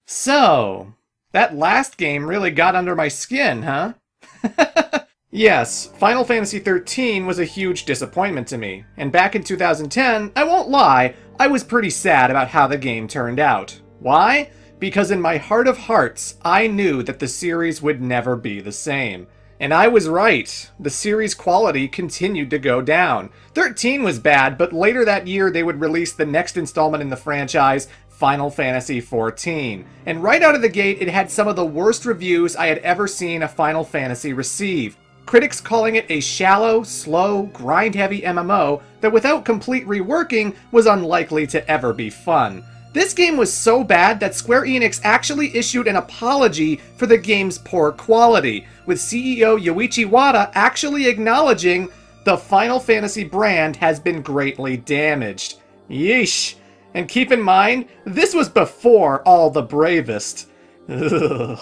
So, that last game really got under my skin, huh? Yes, Final Fantasy XIII was a huge disappointment to me, and back in 2010, I won't lie, I was pretty sad about how the game turned out. Why? Because in my heart of hearts, I knew that the series would never be the same. And I was right. The series quality continued to go down. 13 was bad, but later that year they would release the next installment in the franchise, Final Fantasy XIV. And right out of the gate, it had some of the worst reviews I had ever seen a Final Fantasy receive. Critics calling it a shallow, slow, grind-heavy MMO that without complete reworking was unlikely to ever be fun. This game was so bad that Square Enix actually issued an apology for the game's poor quality, with CEO Yoichi Wada actually acknowledging the Final Fantasy brand has been greatly damaged. Yeesh. And keep in mind, this was before All the Bravest. Ugh.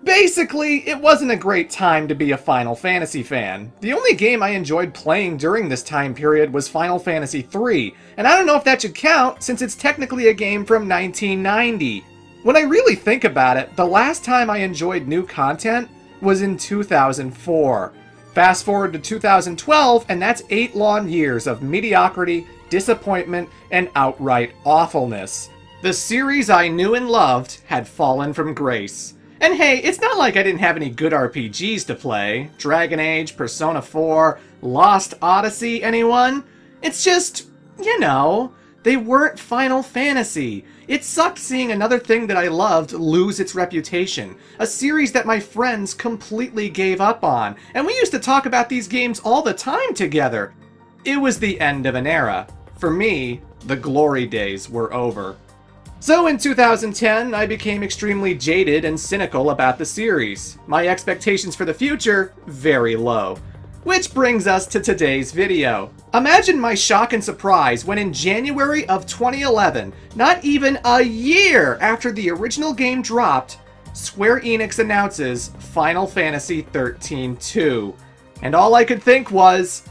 Basically, it wasn't a great time to be a Final Fantasy fan. The only game I enjoyed playing during this time period was Final Fantasy III, and I don't know if that should count since it's technically a game from 1990. When I really think about it, the last time I enjoyed new content was in 2004. Fast forward to 2012, and that's 8 long years of mediocrity, disappointment, and outright awfulness. The series I knew and loved had fallen from grace. And hey, it's not like I didn't have any good RPGs to play. Dragon Age, Persona 4, Lost Odyssey, anyone? It's just, you know, they weren't Final Fantasy. It sucked seeing another thing that I loved lose its reputation. A series that my friends completely gave up on. And we used to talk about these games all the time together. It was the end of an era. For me, the glory days were over. So in 2010, I became extremely jaded and cynical about the series. My expectations for the future, very low. Which brings us to today's video. Imagine my shock and surprise when in January of 2011, not even a year after the original game dropped, Square Enix announces Final Fantasy XIII-2. And all I could think was,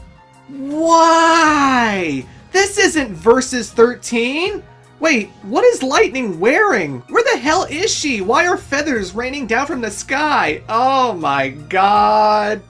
why? This isn't Versus 13? Wait, what is Lightning wearing? Where the hell is she? Why are feathers raining down from the sky? Oh my god.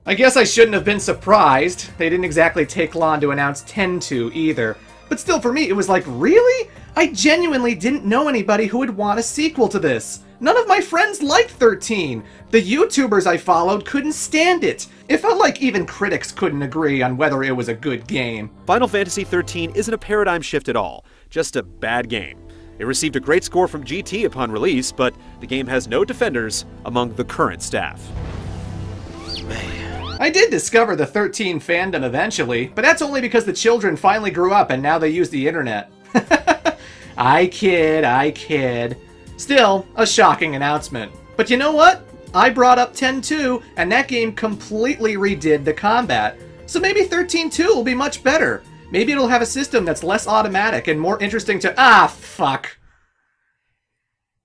I guess I shouldn't have been surprised. They didn't exactly take long to announce X-2 either. But still, for me, it was like, really? I genuinely didn't know anybody who would want a sequel to this. None of my friends liked 13. The YouTubers I followed couldn't stand it. It felt like even critics couldn't agree on whether it was a good game. Final Fantasy XIII isn't a paradigm shift at all, just a bad game. It received a great score from GT upon release, but the game has no defenders among the current staff. I did discover the 13 fandom eventually, but that's only because the children finally grew up and now they use the internet. I kid. Still, a shocking announcement. But you know what? I brought up X-2, and that game completely redid the combat. So maybe XIII-2 will be much better. Maybe it'll have a system that's less automatic and more interesting to— ah, fuck.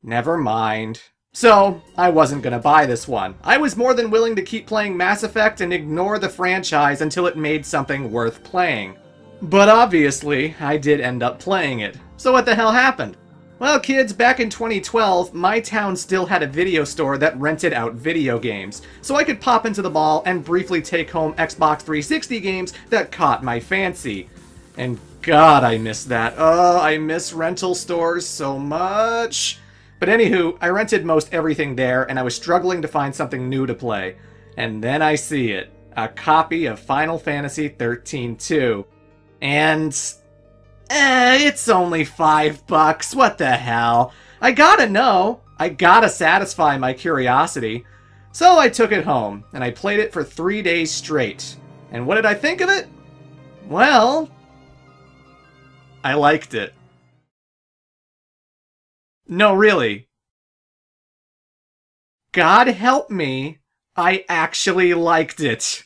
Never mind. So, I wasn't gonna buy this one. I was more than willing to keep playing Mass Effect and ignore the franchise until it made something worth playing. But obviously, I did end up playing it. So what the hell happened? Well, kids, back in 2012, my town still had a video store that rented out video games, so I could pop into the mall and briefly take home Xbox 360 games that caught my fancy. And God, I miss that. Oh, I miss rental stores so much. But anywho, I rented most everything there, and I was struggling to find something new to play. And then I see it. A copy of Final Fantasy XIII-2. And it's only $5. What the hell? I gotta know. I gotta satisfy my curiosity. So I took it home, and I played it for 3 days straight. And what did I think of it? Well, I liked it. No, really. God help me, I actually liked it.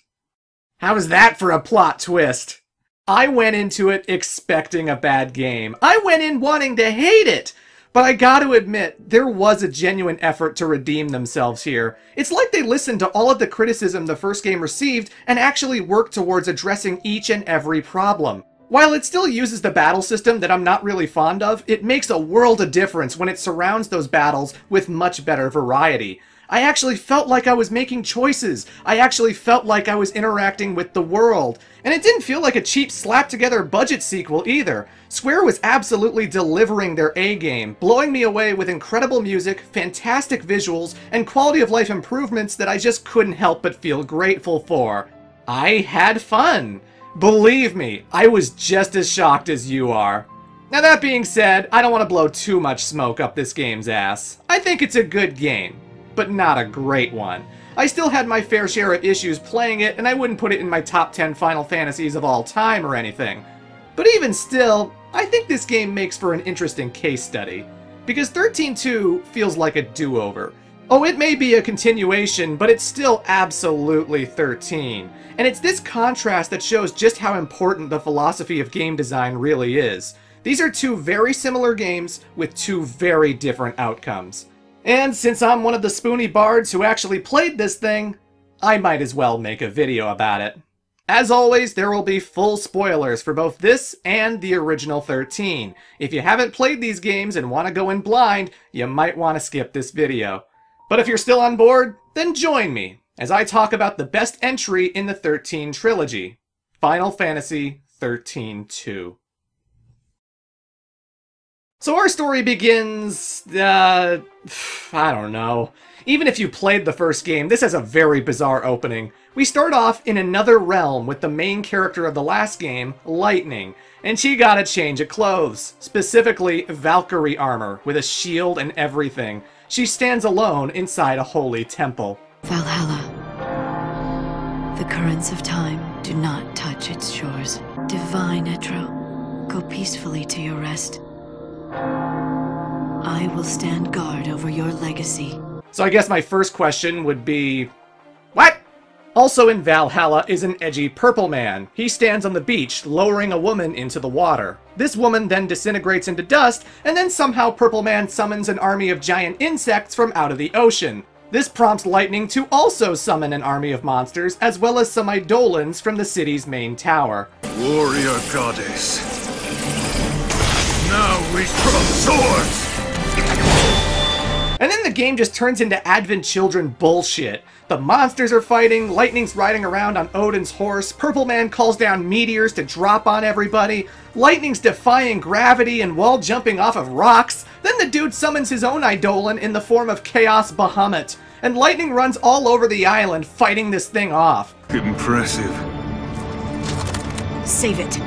How's that for a plot twist? I went into it expecting a bad game. I went in wanting to hate it. But I gotta admit, there was a genuine effort to redeem themselves here. It's like they listened to all of the criticism the first game received and actually worked towards addressing each and every problem. While it still uses the battle system that I'm not really fond of, it makes a world of difference when it surrounds those battles with much better variety. I actually felt like I was making choices. I actually felt like I was interacting with the world. And it didn't feel like a cheap slap-together budget sequel either. Square was absolutely delivering their A-game, blowing me away with incredible music, fantastic visuals, and quality-of-life improvements that I just couldn't help but feel grateful for. I had fun. Believe me, I was just as shocked as you are. Now that being said, I don't want to blow too much smoke up this game's ass. I think it's a good game, but not a great one. I still had my fair share of issues playing it, and I wouldn't put it in my top 10 Final Fantasies of all time or anything. But even still, I think this game makes for an interesting case study, because XIII-2 feels like a do-over. Oh, it may be a continuation, but it's still absolutely 13. And it's this contrast that shows just how important the philosophy of game design really is. These are two very similar games with two very different outcomes. And since I'm one of the spoony bards who actually played this thing, I might as well make a video about it. As always, there will be full spoilers for both this and the original 13. If you haven't played these games and want to go in blind, you might want to skip this video. But if you're still on board, then join me as I talk about the best entry in the 13 trilogy, Final Fantasy XIII-2. So our story begins, I don't know. Even if you played the first game, this has a very bizarre opening. We start off in another realm with the main character of the last game, Lightning, and she got a change of clothes, specifically Valkyrie armor with a shield and everything. She stands alone inside a holy temple. Valhalla. The currents of time do not touch its shores. Divine Etro, go peacefully to your rest. I will stand guard over your legacy. So I guess my first question would be, what? Also in Valhalla is an edgy purple man. He stands on the beach, lowering a woman into the water. This woman then disintegrates into dust, and then somehow Purple Man summons an army of giant insects from out of the ocean. This prompts Lightning to also summon an army of monsters, as well as some Eidolons from the city's main tower. Warrior goddess. Now we cross swords! And then the game just turns into Advent Children bullshit. The monsters are fighting, Lightning's riding around on Odin's horse, Purple Man calls down meteors to drop on everybody, Lightning's defying gravity and wall jumping off of rocks, then the dude summons his own Eidolon in the form of Chaos Bahamut, and Lightning runs all over the island fighting this thing off. Impressive. Save it.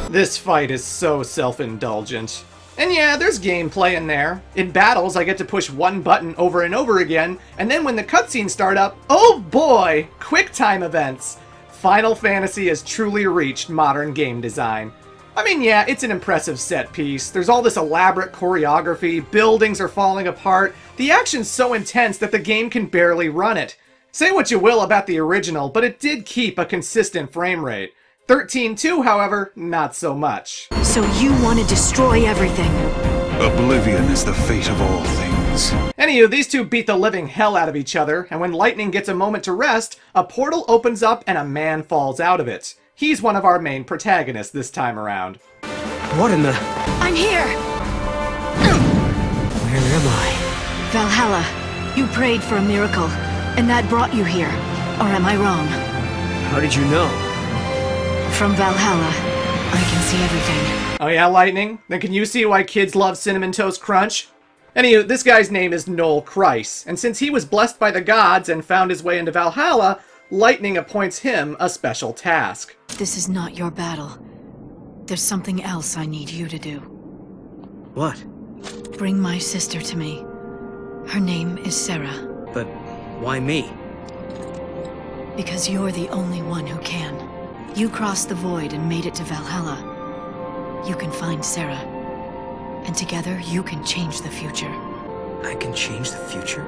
This fight is so self-indulgent. And yeah, there's gameplay in there. In battles, I get to push one button over and over again, and then when the cutscenes start up, oh boy, QuickTime events! Final Fantasy has truly reached modern game design. I mean, yeah, it's an impressive set piece. There's all this elaborate choreography, buildings are falling apart, the action's so intense that the game can barely run it. Say what you will about the original, but it did keep a consistent frame rate. XIII-2, however, not so much. So you want to destroy everything? Oblivion is the fate of all things. Anywho, these two beat the living hell out of each other, and when Lightning gets a moment to rest, a portal opens up and a man falls out of it. He's one of our main protagonists this time around. What in the... I'm here! Where am I? Valhalla, you prayed for a miracle, and that brought you here. Or am I wrong? How did you know? From Valhalla, I can see everything. Oh yeah, Lightning? Then can you see why kids love Cinnamon Toast Crunch? Anywho, this guy's name is Noel Kreis, and since he was blessed by the gods and found his way into Valhalla, Lightning appoints him a special task. This is not your battle. There's something else I need you to do. What? Bring my sister to me. Her name is Sarah. But why me? Because you're the only one who can. You crossed the void and made it to Valhalla. You can find Sarah. And together, you can change the future. I can change the future?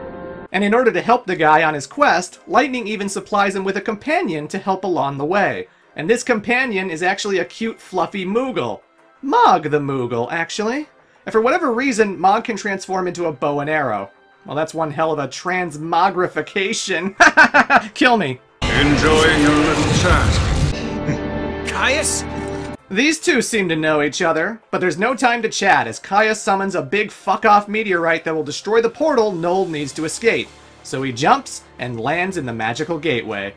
And in order to help the guy on his quest, Lightning even supplies him with a companion to help along the way. And this companion is actually a cute, fluffy Moogle. Mog the Moogle, actually. And for whatever reason, Mog can transform into a bow and arrow. Well, that's one hell of a transmogrification. Kill me. Enjoying your little chat. Caius? These two seem to know each other, but there's no time to chat as Caius summons a big fuck-off meteorite that will destroy the portal Noel needs to escape. So he jumps and lands in the magical gateway.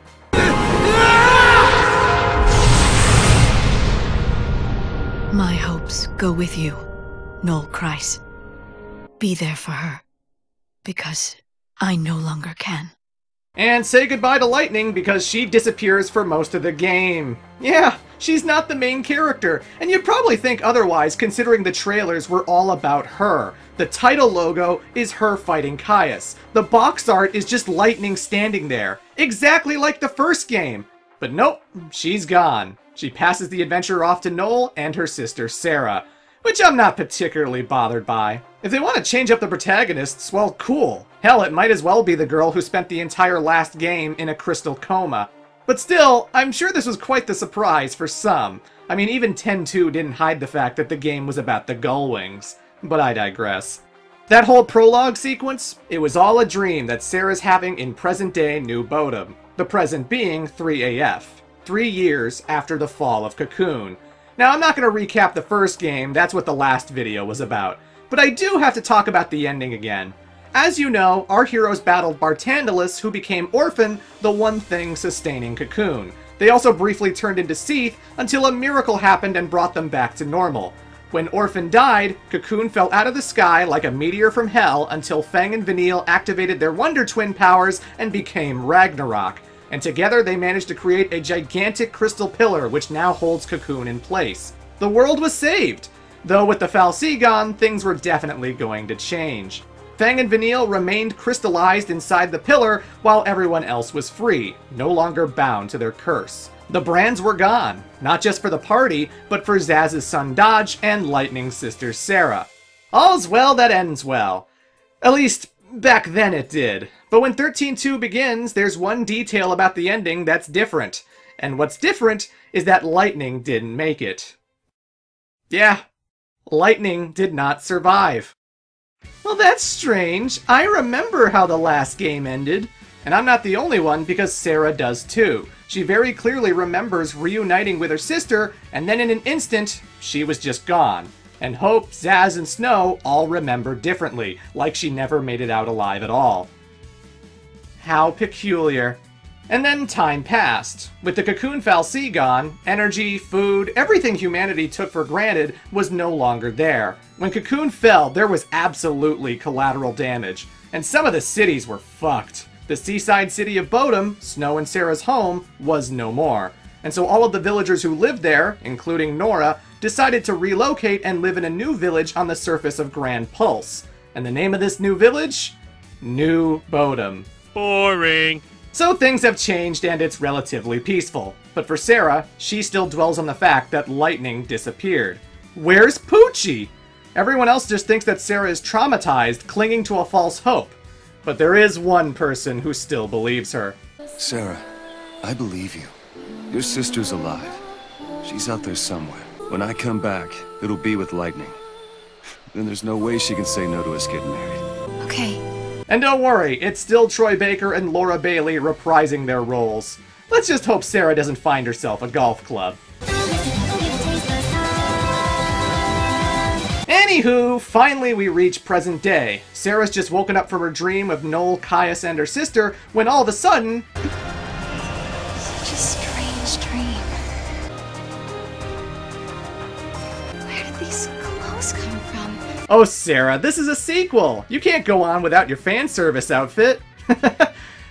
My hopes go with you, Noel Kreis. Be there for her, because I no longer can. And say goodbye to Lightning because she disappears for most of the game. Yeah, she's not the main character, and you'd probably think otherwise considering the trailers were all about her. The title logo is her fighting Caius. The box art is just Lightning standing there, exactly like the first game. But nope, she's gone. She passes the adventure off to Noel and her sister Sarah, which I'm not particularly bothered by. If they want to change up the protagonists, well, cool. Hell, it might as well be the girl who spent the entire last game in a crystal coma. But still, I'm sure this was quite the surprise for some. I mean, even XIII-2 didn't hide the fact that the game was about the Gullwings. But I digress. That whole prologue sequence, it was all a dream that Sarah's having in present-day New Bodom. The present being 3AF, 3 years after the fall of Cocoon. Now, I'm not going to recap the first game, that's what the last video was about. But I do have to talk about the ending again. As you know, our heroes battled Bartandalus, who became Orphan, the one thing sustaining Cocoon. They also briefly turned into Seath until a miracle happened and brought them back to normal. When Orphan died, Cocoon fell out of the sky like a meteor from hell until Fang and Vanille activated their Wonder Twin powers and became Ragnarok. And together they managed to create a gigantic crystal pillar which now holds Cocoon in place. The world was saved! Though with the Fal'Cie gone, things were definitely going to change. Fang and Vanille remained crystallized inside the pillar while everyone else was free, no longer bound to their curse. The brands were gone, not just for the party, but for Zaz's son Dodge and Lightning's sister Sarah. All's well that ends well. At least, back then it did. But when XIII-2 begins, there's one detail about the ending that's different. And what's different is that Lightning didn't make it. Yeah, Lightning did not survive. Well, that's strange. I remember how the last game ended. And I'm not the only one, because Sarah does too. She very clearly remembers reuniting with her sister, and then in an instant, she was just gone. And Hope, Zaz, and Snow all remember differently, like she never made it out alive at all. How peculiar. And then time passed. With the Cocoon Fal'Cie gone, energy, food, everything humanity took for granted was no longer there. When Cocoon fell, there was absolutely collateral damage, and some of the cities were fucked. The seaside city of Bodom, Snow and Sarah's home, was no more. And so all of the villagers who lived there, including Nora, decided to relocate and live in a new village on the surface of Grand Pulse. And the name of this new village? New Bodom. Boring. So things have changed and it's relatively peaceful. But for Sarah, she still dwells on the fact that Lightning disappeared. Where's Poochie? Everyone else just thinks that Sarah is traumatized, clinging to a false hope. But there is one person who still believes her. Sarah, I believe you. Your sister's alive. She's out there somewhere. When I come back, it'll be with Lightning. Then there's no way she can say no to us getting married. Okay. And don't worry, it's still Troy Baker and Laura Bailey reprising their roles. Let's just hope Sarah doesn't find herself a golf club. Anywho, finally we reach present day. Sarah's just woken up from her dream of Noel, Caius, and her sister, when all of a sudden... Such a strange dream. Where did these clothes come from? Oh, Sarah, this is a sequel! You can't go on without your fan service outfit!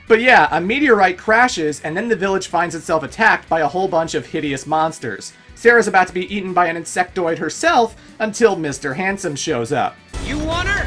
But yeah, a meteorite crashes, and then the village finds itself attacked by a whole bunch of hideous monsters. Sarah's about to be eaten by an insectoid herself until Mr. Handsome shows up. You want her?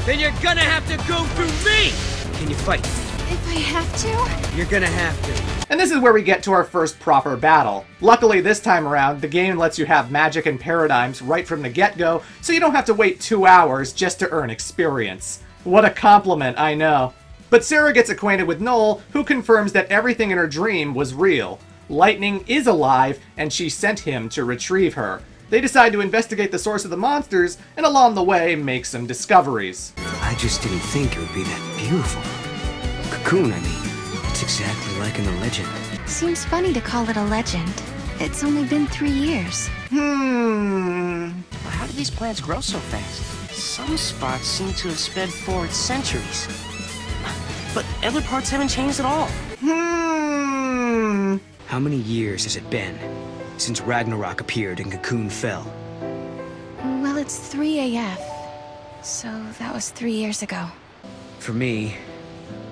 Then you're gonna have to go through me! Can you fight? If I have to? You're gonna have to. And this is where we get to our first proper battle. Luckily this time around, the game lets you have magic and paradigms right from the get-go, so you don't have to wait 2 hours just to earn experience. What a compliment, I know. But Sarah gets acquainted with Noel, who confirms that everything in her dream was real. Lightning is alive, and she sent him to retrieve her. They decide to investigate the source of the monsters, and along the way, make some discoveries. I just didn't think it would be that beautiful. Cocoon, I mean. It's exactly like in the legend. Seems funny to call it a legend. It's only been 3 years. How do these plants grow so fast? Some spots seem to have sped forward centuries. But other parts haven't changed at all. How many years has it been since Ragnarok appeared and Cocoon fell? Well, it's 3 AF. So that was 3 years ago. For me,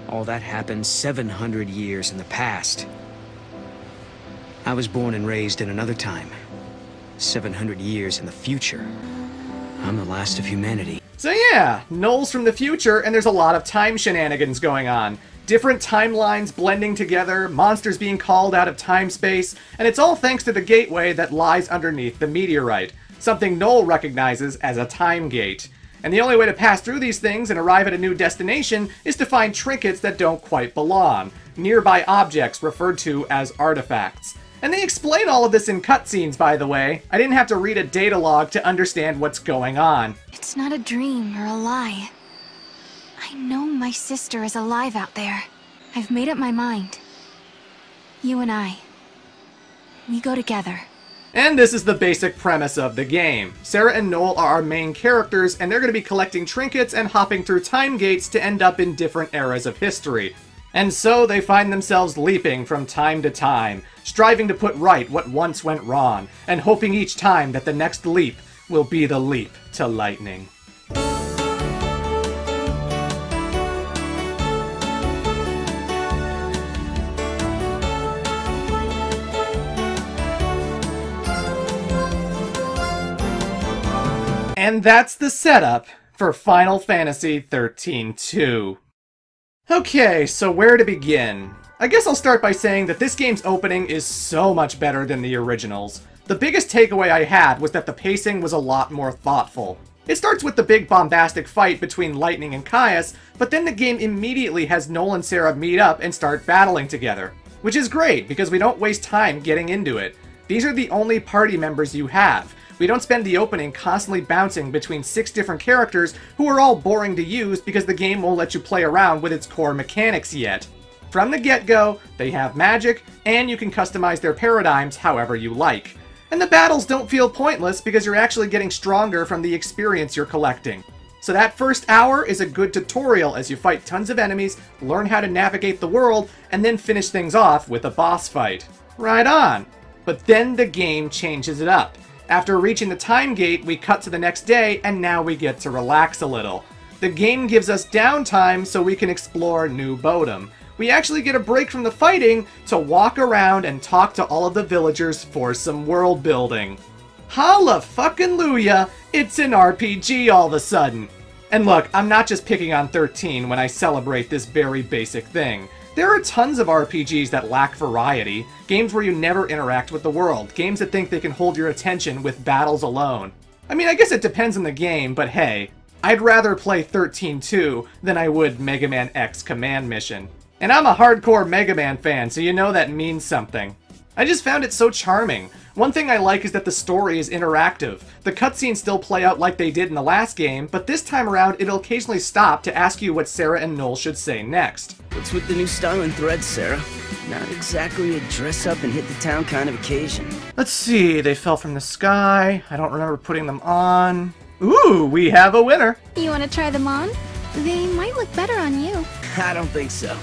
all that happened 700 years in the past. I was born and raised in another time. 700 years in the future. I'm the last of humanity. So yeah, Noel's from the future, and there's a lot of time shenanigans going on. Different timelines blending together, monsters being called out of time-space, and it's all thanks to the gateway that lies underneath the meteorite, something Noel recognizes as a time gate. And the only way to pass through these things and arrive at a new destination is to find trinkets that don't quite belong, nearby objects referred to as artifacts. And they explain all of this in cutscenes, by the way. I didn't have to read a data log to understand what's going on. It's not a dream or a lie. I know my sister is alive out there. I've made up my mind. You and I, we go together. And this is the basic premise of the game. Sarah and Noel are our main characters, and they're going to be collecting trinkets and hopping through time gates to end up in different eras of history. And so they find themselves leaping from time to time, striving to put right what once went wrong, and hoping each time that the next leap will be the leap to lightning. And that's the setup for Final Fantasy XIII-2. Okay, so where to begin? I guess I'll start by saying that this game's opening is so much better than the originals. The biggest takeaway I had was that the pacing was a lot more thoughtful. It starts with the big bombastic fight between Lightning and Caius, but then the game immediately has Noel and Sarah meet up and start battling together. Which is great, because we don't waste time getting into it. These are the only party members you have. We don't spend the opening constantly bouncing between 6 different characters who are all boring to use because the game won't let you play around with its core mechanics yet. From the get-go, they have magic, and you can customize their paradigms however you like. And the battles don't feel pointless because you're actually getting stronger from the experience you're collecting. So that first hour is a good tutorial as you fight tons of enemies, learn how to navigate the world, and then finish things off with a boss fight. Right on! But then the game changes it up. After reaching the time gate, we cut to the next day, and now we get to relax a little. The game gives us downtime so we can explore New Bodom. We actually get a break from the fighting to walk around and talk to all of the villagers for some world building. Holla fucking Luya, it's an RPG all of a sudden. And look, I'm not just picking on 13 when I celebrate this very basic thing. There are tons of RPGs that lack variety, games where you never interact with the world, games that think they can hold your attention with battles alone. I mean, I guess it depends on the game, but hey, I'd rather play 13-2 than I would Mega Man X Command Mission. And I'm a hardcore Mega Man fan, so you know that means something. I just found it so charming. One thing I like is that the story is interactive. The cutscenes still play out like they did in the last game, but this time around it'll occasionally stop to ask you what Sarah and Noel should say next. What's with the new style and threads, Sarah? Not exactly a dress-up and hit-the-town kind of occasion. Let's see, they fell from the sky. I don't remember putting them on. Ooh, we have a winner! You want to try them on? They might look better on you. I don't think so.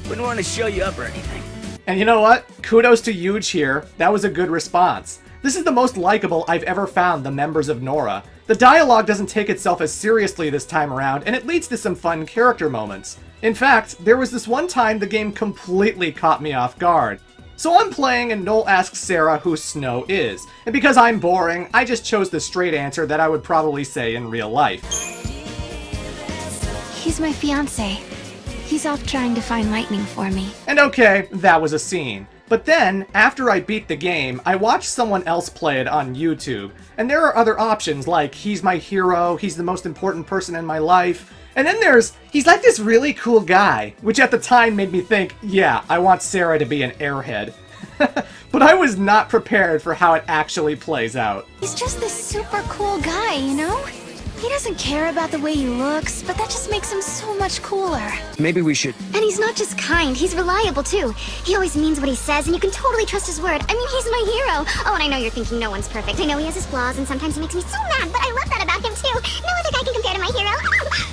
Wouldn't want to show you up or anything. And you know what? Kudos to Yuge here. That was a good response. This is the most likable I've ever found the members of Nora. The dialogue doesn't take itself as seriously this time around, and it leads to some fun character moments. In fact, there was this one time the game completely caught me off guard. So I'm playing and Noel asks Sarah who Snow is, and because I'm boring, I just chose the straight answer that I would probably say in real life. He's my fiancé. He's off trying to find lightning for me. And okay, that was a scene. But then, after I beat the game, I watched someone else play it on YouTube. And there are other options like, he's my hero, he's the most important person in my life. And then there's, he's like this really cool guy, which at the time made me think, yeah, I want Sarah to be an airhead. But but I was not prepared for how it actually plays out. He's just this super cool guy, you know? He doesn't care about the way he looks, but that just makes him so much cooler. Maybe we should... And he's not just kind, he's reliable too. He always means what he says, and you can totally trust his word. I mean, he's my hero. Oh, and I know you're thinking no one's perfect. I know he has his flaws, and sometimes he makes me so mad, but I love that about him too. No other guy can compare to my hero.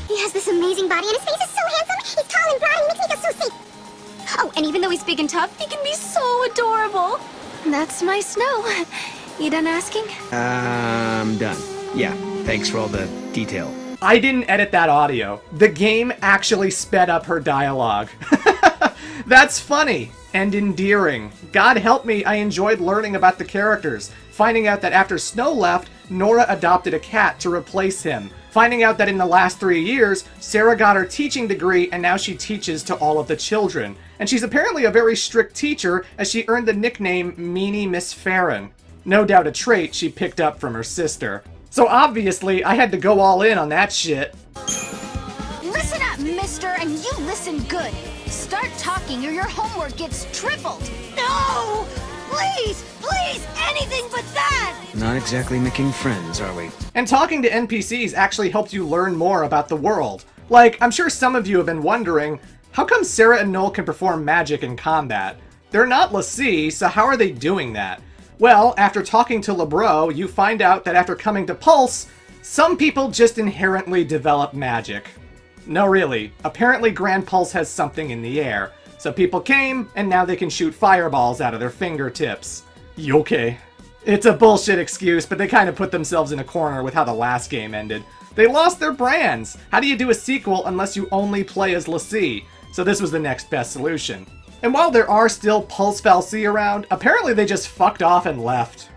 He has this amazing body, and his face is so handsome. He's tall and broad, and he makes me feel so safe. Oh, and even though he's big and tough, he can be so adorable. That's my Snow. You done asking? I'm done. Yeah, thanks for all the detail. I didn't edit that audio. The game actually sped up her dialogue. That's funny and endearing. God help me, I enjoyed learning about the characters. Finding out that after Snow left, Nora adopted a cat to replace him. Finding out that in the last 3 years, Sarah got her teaching degree and now she teaches to all of the children. And she's apparently a very strict teacher, as she earned the nickname Meanie Miss Farron. No doubt a trait she picked up from her sister. So obviously, I had to go all in on that shit. Listen up, mister, and you listen good. Start talking or your homework gets tripled. No! Please! Please! Anything but that! Not exactly making friends, are we? And talking to NPCs actually helps you learn more about the world. Like, I'm sure some of you have been wondering, how come Sarah and Noel can perform magic in combat? They're not l'Cie, so how are they doing that? Well, after talking to LeBro, you find out that after coming to Pulse, some people just inherently develop magic. No, really. Apparently Grand Pulse has something in the air. So people came, and now they can shoot fireballs out of their fingertips. Okay. It's a bullshit excuse, but they kind of put themselves in a corner with how the last game ended. They lost their brands! How do you do a sequel unless you only play as l'Cie? So this was the next best solution. And while there are still Pulse fal'Cie around, apparently they just fucked off and left.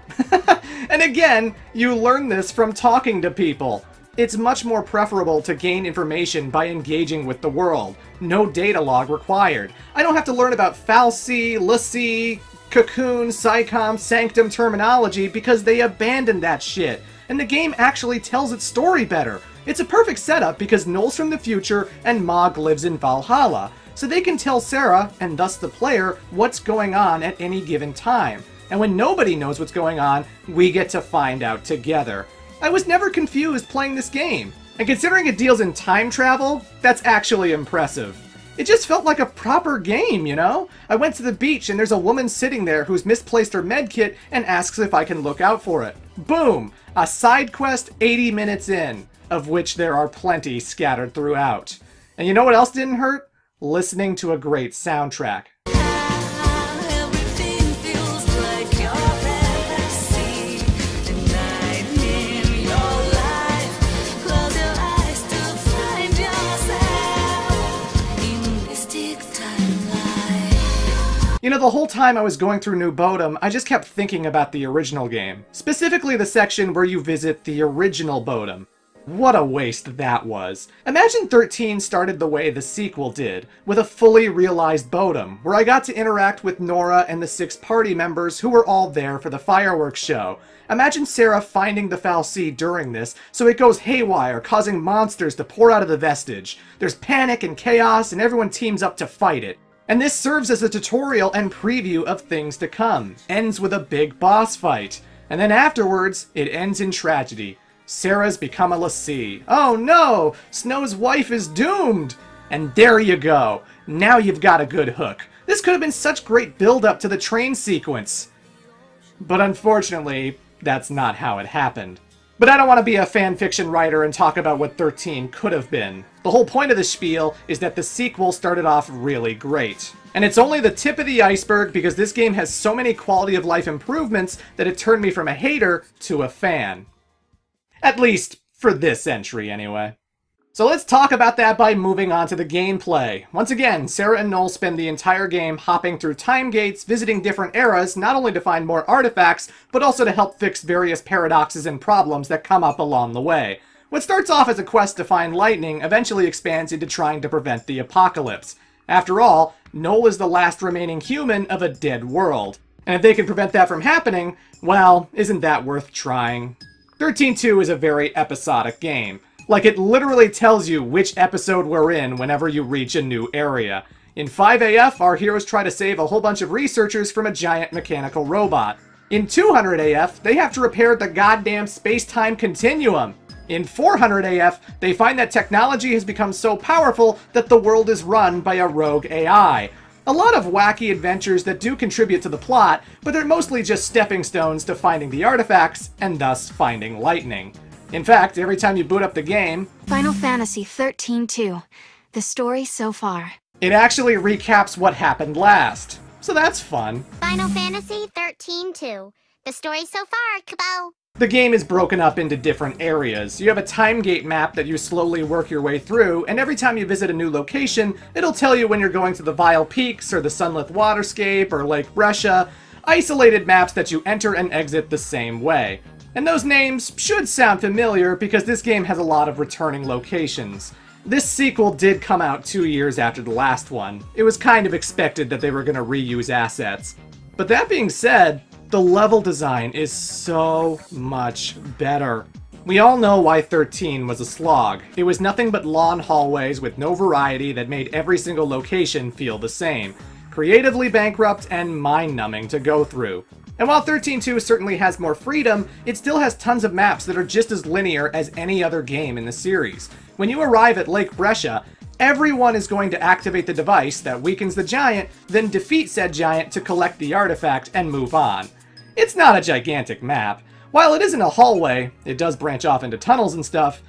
And again, you learn this from talking to people. It's much more preferable to gain information by engaging with the world. No data log required. I don't have to learn about fal'Cie, l'Cie, Cocoon, Psycom, Sanctum terminology because they abandoned that shit. And the game actually tells its story better. It's a perfect setup because Noel's from the future and Mog lives in Valhalla. So they can tell Sarah, and thus the player, what's going on at any given time. And when nobody knows what's going on, we get to find out together. I was never confused playing this game. And considering it deals in time travel, that's actually impressive. It just felt like a proper game, you know? I went to the beach and there's a woman sitting there who's misplaced her medkit and asks if I can look out for it. Boom! A side quest 80 minutes in, of which there are plenty scattered throughout. And you know what else didn't hurt? Listening to a great soundtrack. You know, the whole time I was going through New Bodom, I just kept thinking about the original game. Specifically the section where you visit the original Bodom. What a waste that was. Imagine 13 started the way the sequel did, with a fully realized Bodom, where I got to interact with Nora and the 6 party members who were all there for the fireworks show. Imagine Sarah finding the fal'Cie during this, so it goes haywire, causing monsters to pour out of the vestige. There's panic and chaos, and everyone teams up to fight it. And this serves as a tutorial and preview of things to come. Ends with a big boss fight. And then afterwards, it ends in tragedy. Sarah's become a l'Cie. Oh no! Snow's wife is doomed! And there you go. Now you've got a good hook. This could have been such great build-up to the train sequence. But unfortunately, that's not how it happened. But I don't want to be a fanfiction writer and talk about what 13 could have been. The whole point of the spiel is that the sequel started off really great. And it's only the tip of the iceberg because this game has so many quality of life improvements that it turned me from a hater to a fan. At least, for this entry anyway. So let's talk about that by moving on to the gameplay. Once again, Sarah and Noel spend the entire game hopping through time gates, visiting different eras, not only to find more artifacts, but also to help fix various paradoxes and problems that come up along the way. What starts off as a quest to find lightning eventually expands into trying to prevent the apocalypse. After all, Noel is the last remaining human of a dead world. And if they can prevent that from happening, well, isn't that worth trying? 13-2 is a very episodic game. Like, it literally tells you which episode we're in whenever you reach a new area. In 5AF, our heroes try to save a whole bunch of researchers from a giant mechanical robot. In 200AF, they have to repair the goddamn space-time continuum. In 400AF, they find that technology has become so powerful that the world is run by a rogue AI. A lot of wacky adventures that do contribute to the plot, but they're mostly just stepping stones to finding the artifacts, and thus finding lightning. In fact, every time you boot up the game, Final Fantasy XIII-2. The story so far. it actually recaps what happened last. So that's fun. Final Fantasy XIII-2. The story so far, Cabal. The game is broken up into different areas. You have a time gate map that you slowly work your way through, and every time you visit a new location, it'll tell you when you're going to the Vile Peaks, or the Sunlit Waterscape, or Lake Brescia, isolated maps that you enter and exit the same way. And those names should sound familiar because this game has a lot of returning locations. This sequel did come out 2 years after the last one. It was kind of expected that they were going to reuse assets. But that being said, the level design is so much better. We all know why 13 was a slog. It was nothing but lawn hallways with no variety that made every single location feel the same. Creatively bankrupt and mind-numbing to go through. And while 13-2 certainly has more freedom, it still has tons of maps that are just as linear as any other game in the series. When you arrive at Lake Brescia, everyone is going to activate the device that weakens the giant, then defeat said giant to collect the artifact and move on. It's not a gigantic map. While it isn't a hallway, it does branch off into tunnels and stuff,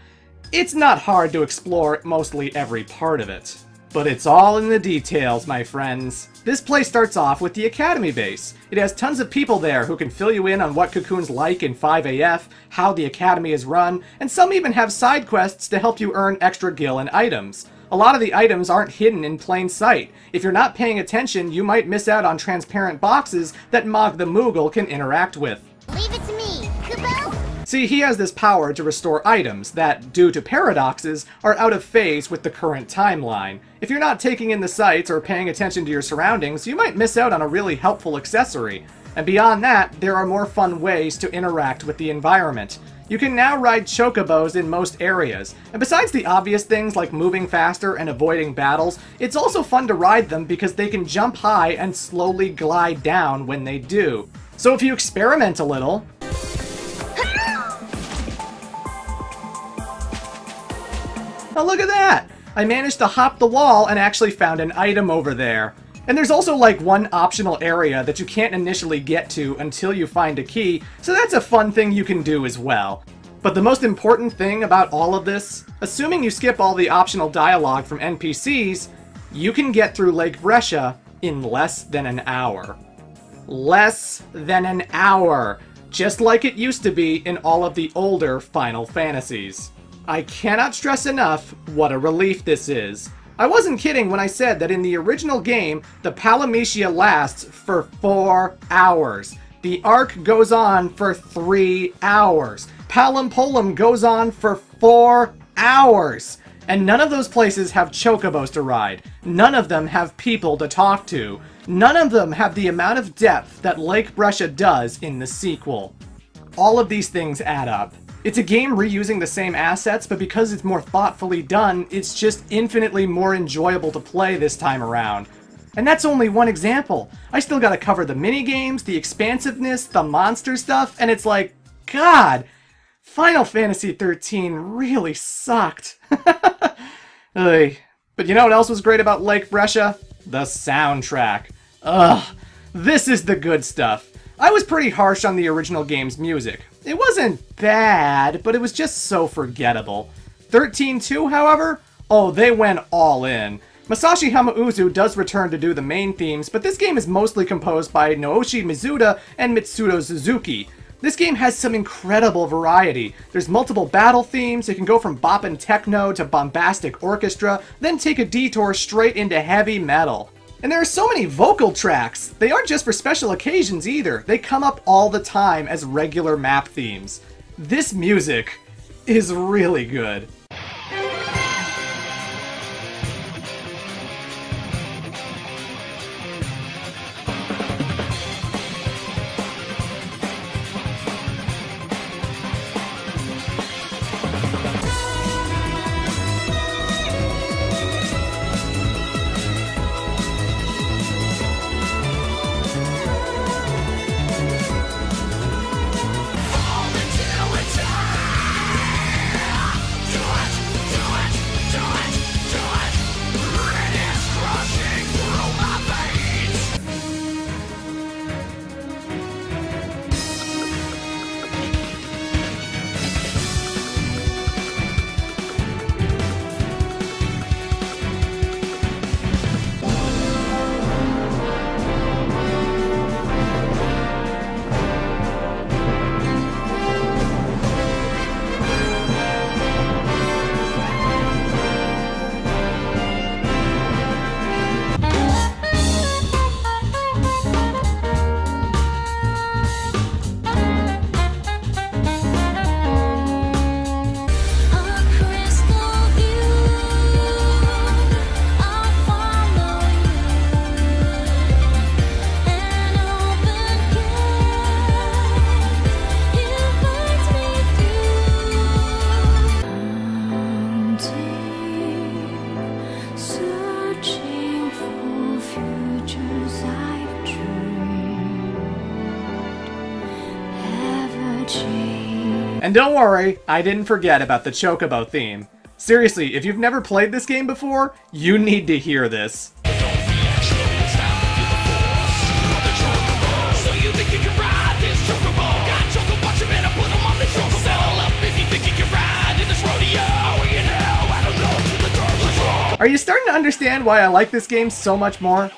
it's not hard to explore mostly every part of it. But it's all in the details, my friends. This place starts off with the Academy base. It has tons of people there who can fill you in on what Cocoon's like in 5AF, how the Academy is run, and some even have side quests to help you earn extra gil and items. A lot of the items aren't hidden in plain sight. If you're not paying attention, you might miss out on transparent boxes that Mog the Moogle can interact with. Leave it to me, Kupo. See, he has this power to restore items that, due to paradoxes, are out of phase with the current timeline. If you're not taking in the sights or paying attention to your surroundings, you might miss out on a really helpful accessory. And beyond that, there are more fun ways to interact with the environment. You can now ride chocobos in most areas, and besides the obvious things like moving faster and avoiding battles, it's also fun to ride them because they can jump high and slowly glide down when they do. So if you experiment a little... Oh, look at that! I managed to hop the wall and actually found an item over there. And there's also like one optional area that you can't initially get to until you find a key, so that's a fun thing you can do as well. But the most important thing about all of this, assuming you skip all the optional dialogue from NPCs, you can get through Lake Brescia in less than an hour. Less than an hour! Just like it used to be in all of the older Final Fantasies. I cannot stress enough what a relief this is. I wasn't kidding when I said that in the original game, the Palamecia lasts for 4 hours. The arc goes on for 3 hours. Palampolum goes on for 4 hours. And none of those places have chocobos to ride. None of them have people to talk to. None of them have the amount of depth that Lake Brescia does in the sequel. All of these things add up. It's a game reusing the same assets, but because it's more thoughtfully done, it's just infinitely more enjoyable to play this time around. And that's only one example. I still gotta cover the minigames, the expansiveness, the monster stuff, and it's like, God, Final Fantasy XIII really sucked. But you know what else was great about Lake Brescia? The soundtrack. Ugh, this is the good stuff. I was pretty harsh on the original game's music. It wasn't bad, but it was just so forgettable. 13-2, however? Oh, they went all in. Masashi Hamauzu does return to do the main themes, but this game is mostly composed by Naoshi Mizuta and Mitsudo Suzuki. This game has some incredible variety. There's multiple battle themes, it can go from bop and techno to bombastic orchestra, then take a detour straight into heavy metal. And there are so many vocal tracks. They aren't just for special occasions either. They come up all the time as regular map themes. This music is really good. And don't worry, I didn't forget about the Chocobo theme. Seriously, if you've never played this game before, you need to hear this. Are you starting to understand why I like this game so much more?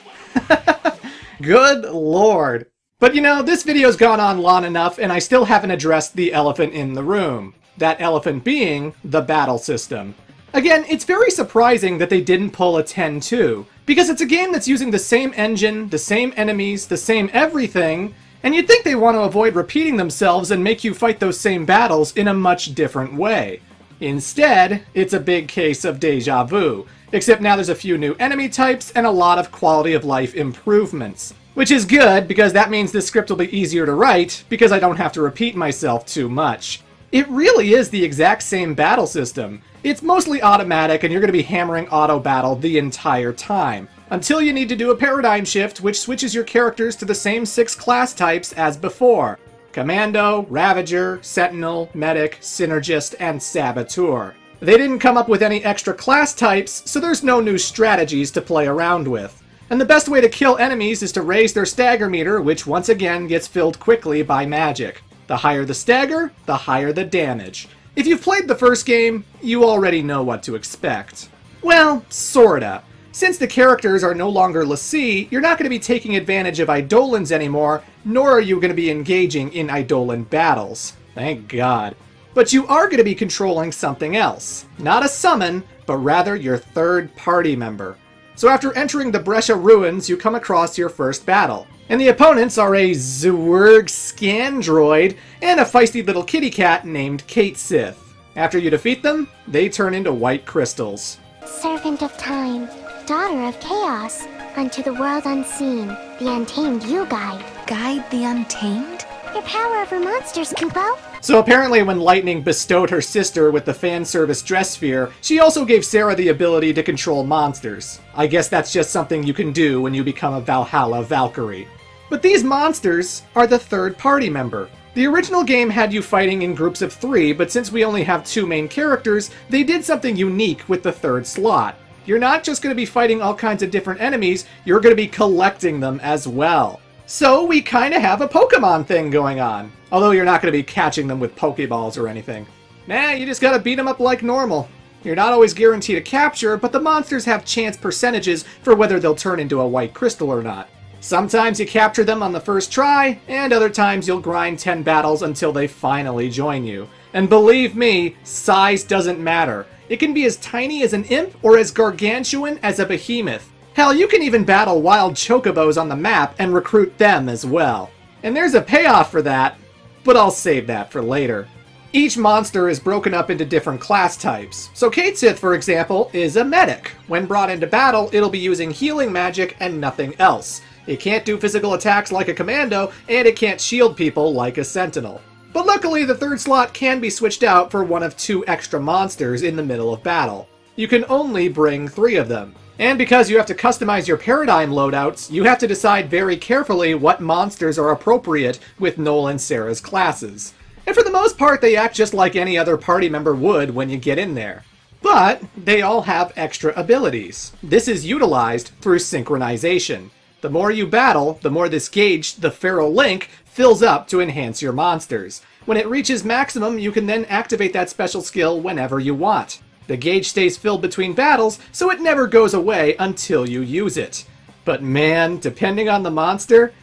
Good lord. But you know, this video's gone on long enough and I still haven't addressed the elephant in the room. That elephant being the battle system. Again, it's very surprising that they didn't pull a XIII-2, because it's a game that's using the same engine, the same enemies, the same everything, and you'd think they want to avoid repeating themselves and make you fight those same battles in a much different way. Instead, it's a big case of deja vu, except now there's a few new enemy types and a lot of quality of life improvements. Which is good, because that means this script will be easier to write, because I don't have to repeat myself too much. It really is the exact same battle system. It's mostly automatic and you're going to be hammering auto battle the entire time. Until you need to do a paradigm shift which switches your characters to the same 6 class types as before. Commando, Ravager, Sentinel, Medic, Synergist, and Saboteur. They didn't come up with any extra class types, so there's no new strategies to play around with. And the best way to kill enemies is to raise their stagger meter, which once again gets filled quickly by magic. The higher the stagger, the higher the damage. If you've played the first game, you already know what to expect. Well, sorta. Since the characters are no longer l'Cie, you're not going to be taking advantage of Eidolons anymore, nor are you going to be engaging in Eidolon battles. Thank God. But you are going to be controlling something else. Not a summon, but rather your third party member. So after entering the Brescia Ruins, you come across your first battle. And the opponents are a Zwerg Scandroid and a feisty little kitty cat named XIII-2. After you defeat them, they turn into white crystals. Servant of time, daughter of chaos, unto the world unseen, the untamed you guide. Guide the untamed? Your power over monsters, Kupo. So apparently when Lightning bestowed her sister with the fan service dress sphere, she also gave Sarah the ability to control monsters. I guess that's just something you can do when you become a Valhalla Valkyrie. But these monsters are the third party member. The original game had you fighting in groups of 3, but since we only have 2 main characters, they did something unique with the third slot. You're not just going to be fighting all kinds of different enemies, you're going to be collecting them as well. So we kind of have a Pokemon thing going on. Although you're not going to be catching them with Pokeballs or anything. Nah, you just gotta beat them up like normal. You're not always guaranteed a capture, but the monsters have chance percentages for whether they'll turn into a white crystal or not. Sometimes you capture them on the first try, and other times you'll grind 10 battles until they finally join you. And believe me, size doesn't matter. It can be as tiny as an imp or as gargantuan as a behemoth. Hell, you can even battle wild chocobos on the map and recruit them as well. And there's a payoff for that, but I'll save that for later. Each monster is broken up into different class types. So XIII-2, for example, is a medic. When brought into battle, it'll be using healing magic and nothing else. It can't do physical attacks like a commando, and it can't shield people like a sentinel. But luckily, the third slot can be switched out for one of 2 extra monsters in the middle of battle. You can only bring 3 of them. And because you have to customize your paradigm loadouts, you have to decide very carefully what monsters are appropriate with Noel and Sarah's classes. And for the most part, they act just like any other party member would when you get in there. But they all have extra abilities. This is utilized through synchronization. The more you battle, the more this gauge, the Feral Link, fills up to enhance your monsters. When it reaches maximum, you can then activate that special skill whenever you want. The gauge stays filled between battles, so it never goes away until you use it. But man, depending on the monster,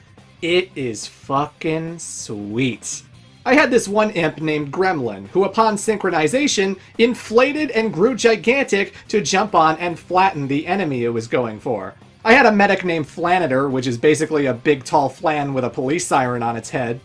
it is fucking sweet. I had this one imp named Gremlin, who upon synchronization, inflated and grew gigantic to jump on and flatten the enemy it was going for. I had a medic named Flanator, which is basically a big tall flan with a police siren on its head.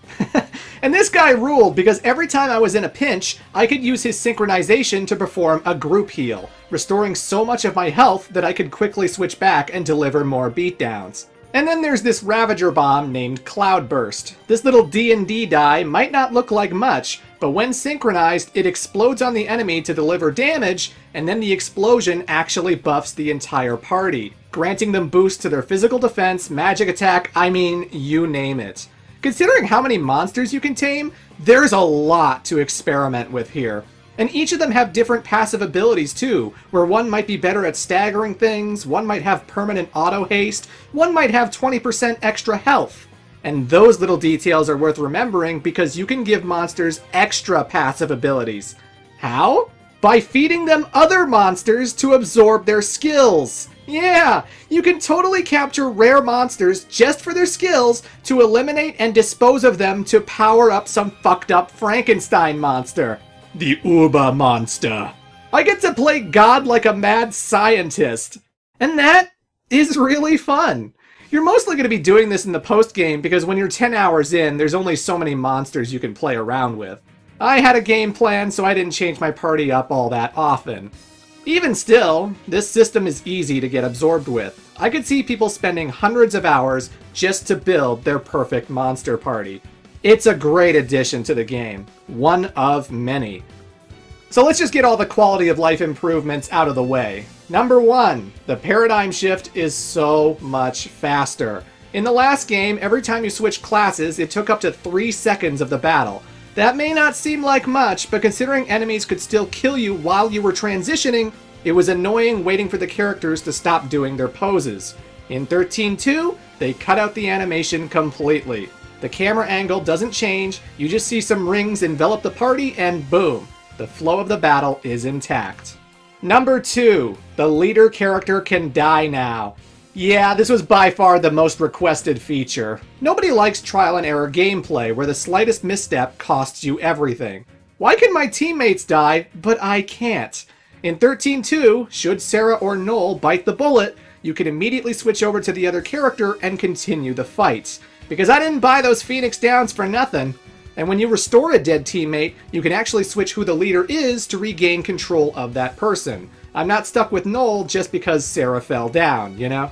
And this guy ruled because every time I was in a pinch, I could use his synchronization to perform a group heal, restoring so much of my health that I could quickly switch back and deliver more beatdowns. And then there's this Ravager bomb named Cloudburst. This little D&D die might not look like much, but when synchronized, it explodes on the enemy to deliver damage, and then the explosion actually buffs the entire party, granting them boosts to their physical defense, magic attack, I mean, you name it. Considering how many monsters you can tame, there's a lot to experiment with here. And each of them have different passive abilities too, where one might be better at staggering things, one might have permanent auto haste, one might have 20% extra health. And those little details are worth remembering because you can give monsters extra passive abilities. How? By feeding them other monsters to absorb their skills. Yeah, you can totally capture rare monsters just for their skills to eliminate and dispose of them to power up some fucked up Frankenstein monster. The Uba monster. I get to play God like a mad scientist. And that is really fun. You're mostly going to be doing this in the post-game because when you're 10 hours in, there's only so many monsters you can play around with. I had a game plan, so I didn't change my party up all that often. Even still, this system is easy to get absorbed with. I could see people spending hundreds of hours just to build their perfect monster party. It's a great addition to the game. One of many. So let's just get all the quality of life improvements out of the way. Number 1, the paradigm shift is so much faster. In the last game, every time you switched classes, it took up to 3 seconds of the battle. That may not seem like much, but considering enemies could still kill you while you were transitioning, it was annoying waiting for the characters to stop doing their poses. In XIII-2, they cut out the animation completely. The camera angle doesn't change, you just see some rings envelop the party and boom, the flow of the battle is intact. Number 2, the leader character can die now. Yeah, this was by far the most requested feature. Nobody likes trial and error gameplay where the slightest misstep costs you everything. Why can my teammates die, but I can't? In XIII-2, should Sarah or Noel bite the bullet, you can immediately switch over to the other character and continue the fight. Because I didn't buy those Phoenix Downs for nothing. And when you restore a dead teammate, you can actually switch who the leader is to regain control of that person. I'm not stuck with Noel just because Sarah fell down, you know?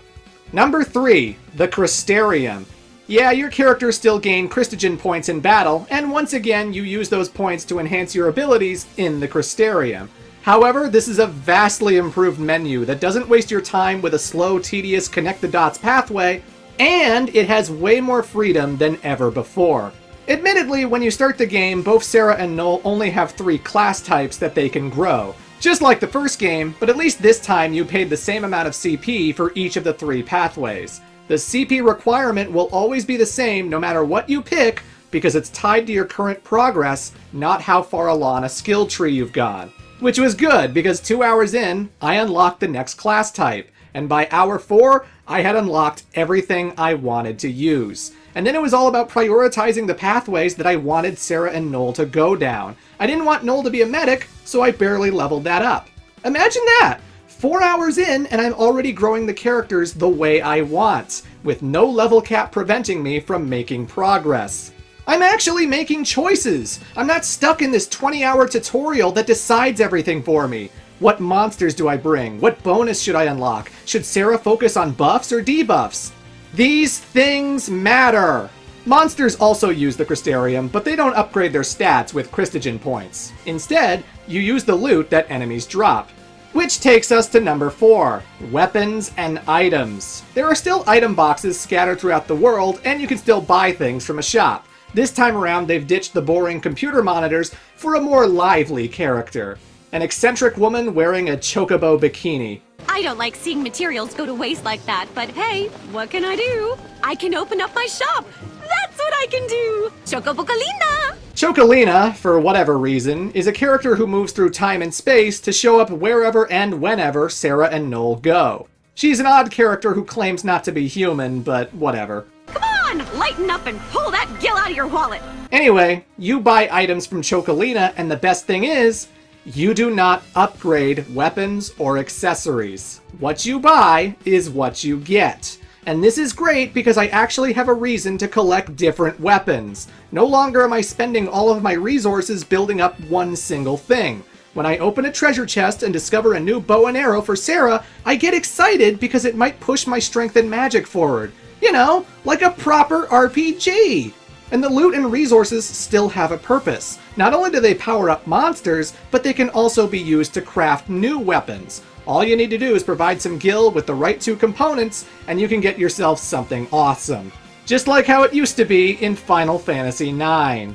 Number 3, the Crystarium. Yeah, your characters still gain Christogen points in battle, and once again you use those points to enhance your abilities in the Crystarium. However, this is a vastly improved menu that doesn't waste your time with a slow, tedious connect-the-dots pathway, and it has way more freedom than ever before. Admittedly, when you start the game, both Sarah and Noel only have 3 class types that they can grow. Just like the first game, but at least this time you paid the same amount of CP for each of the 3 pathways. The CP requirement will always be the same no matter what you pick because it's tied to your current progress, not how far along a skill tree you've gone. Which was good because 2 hours in, I unlocked the next class type, and by hour 4, I had unlocked everything I wanted to use. And then it was all about prioritizing the pathways that I wanted Sarah and Noel to go down. I didn't want Noel to be a medic, so I barely leveled that up. Imagine that! 4 hours in, and I'm already growing the characters the way I want, with no level cap preventing me from making progress. I'm actually making choices! I'm not stuck in this 20-hour tutorial that decides everything for me. What monsters do I bring? What bonus should I unlock? Should Sarah focus on buffs or debuffs? These things matter! Monsters also use the Crystarium, but they don't upgrade their stats with Christogen points. Instead, you use the loot that enemies drop. Which takes us to number 4, weapons and items. There are still item boxes scattered throughout the world, and you can still buy things from a shop. This time around, they've ditched the boring computer monitors for a more lively character. An eccentric woman wearing a chocobo bikini. I don't like seeing materials go to waste like that, but hey, what can I do? I can open up my shop! That's what I can do! Chocobocolina! Chocolina, for whatever reason, is a character who moves through time and space to show up wherever and whenever Sarah and Noel go. She's an odd character who claims not to be human, but whatever. Come on! Lighten up and pull that gill out of your wallet! Anyway, you buy items from Chocolina, and the best thing is, you do not upgrade weapons or accessories. What you buy is what you get. And this is great because I actually have a reason to collect different weapons. No longer am I spending all of my resources building up one single thing. When I open a treasure chest and discover a new bow and arrow for Sarah, I get excited because it might push my strength and magic forward. You know, like a proper RPG! And the loot and resources still have a purpose. Not only do they power up monsters, but they can also be used to craft new weapons. All you need to do is provide some gil with the right 2 components, and you can get yourself something awesome. just like how it used to be in Final Fantasy IX.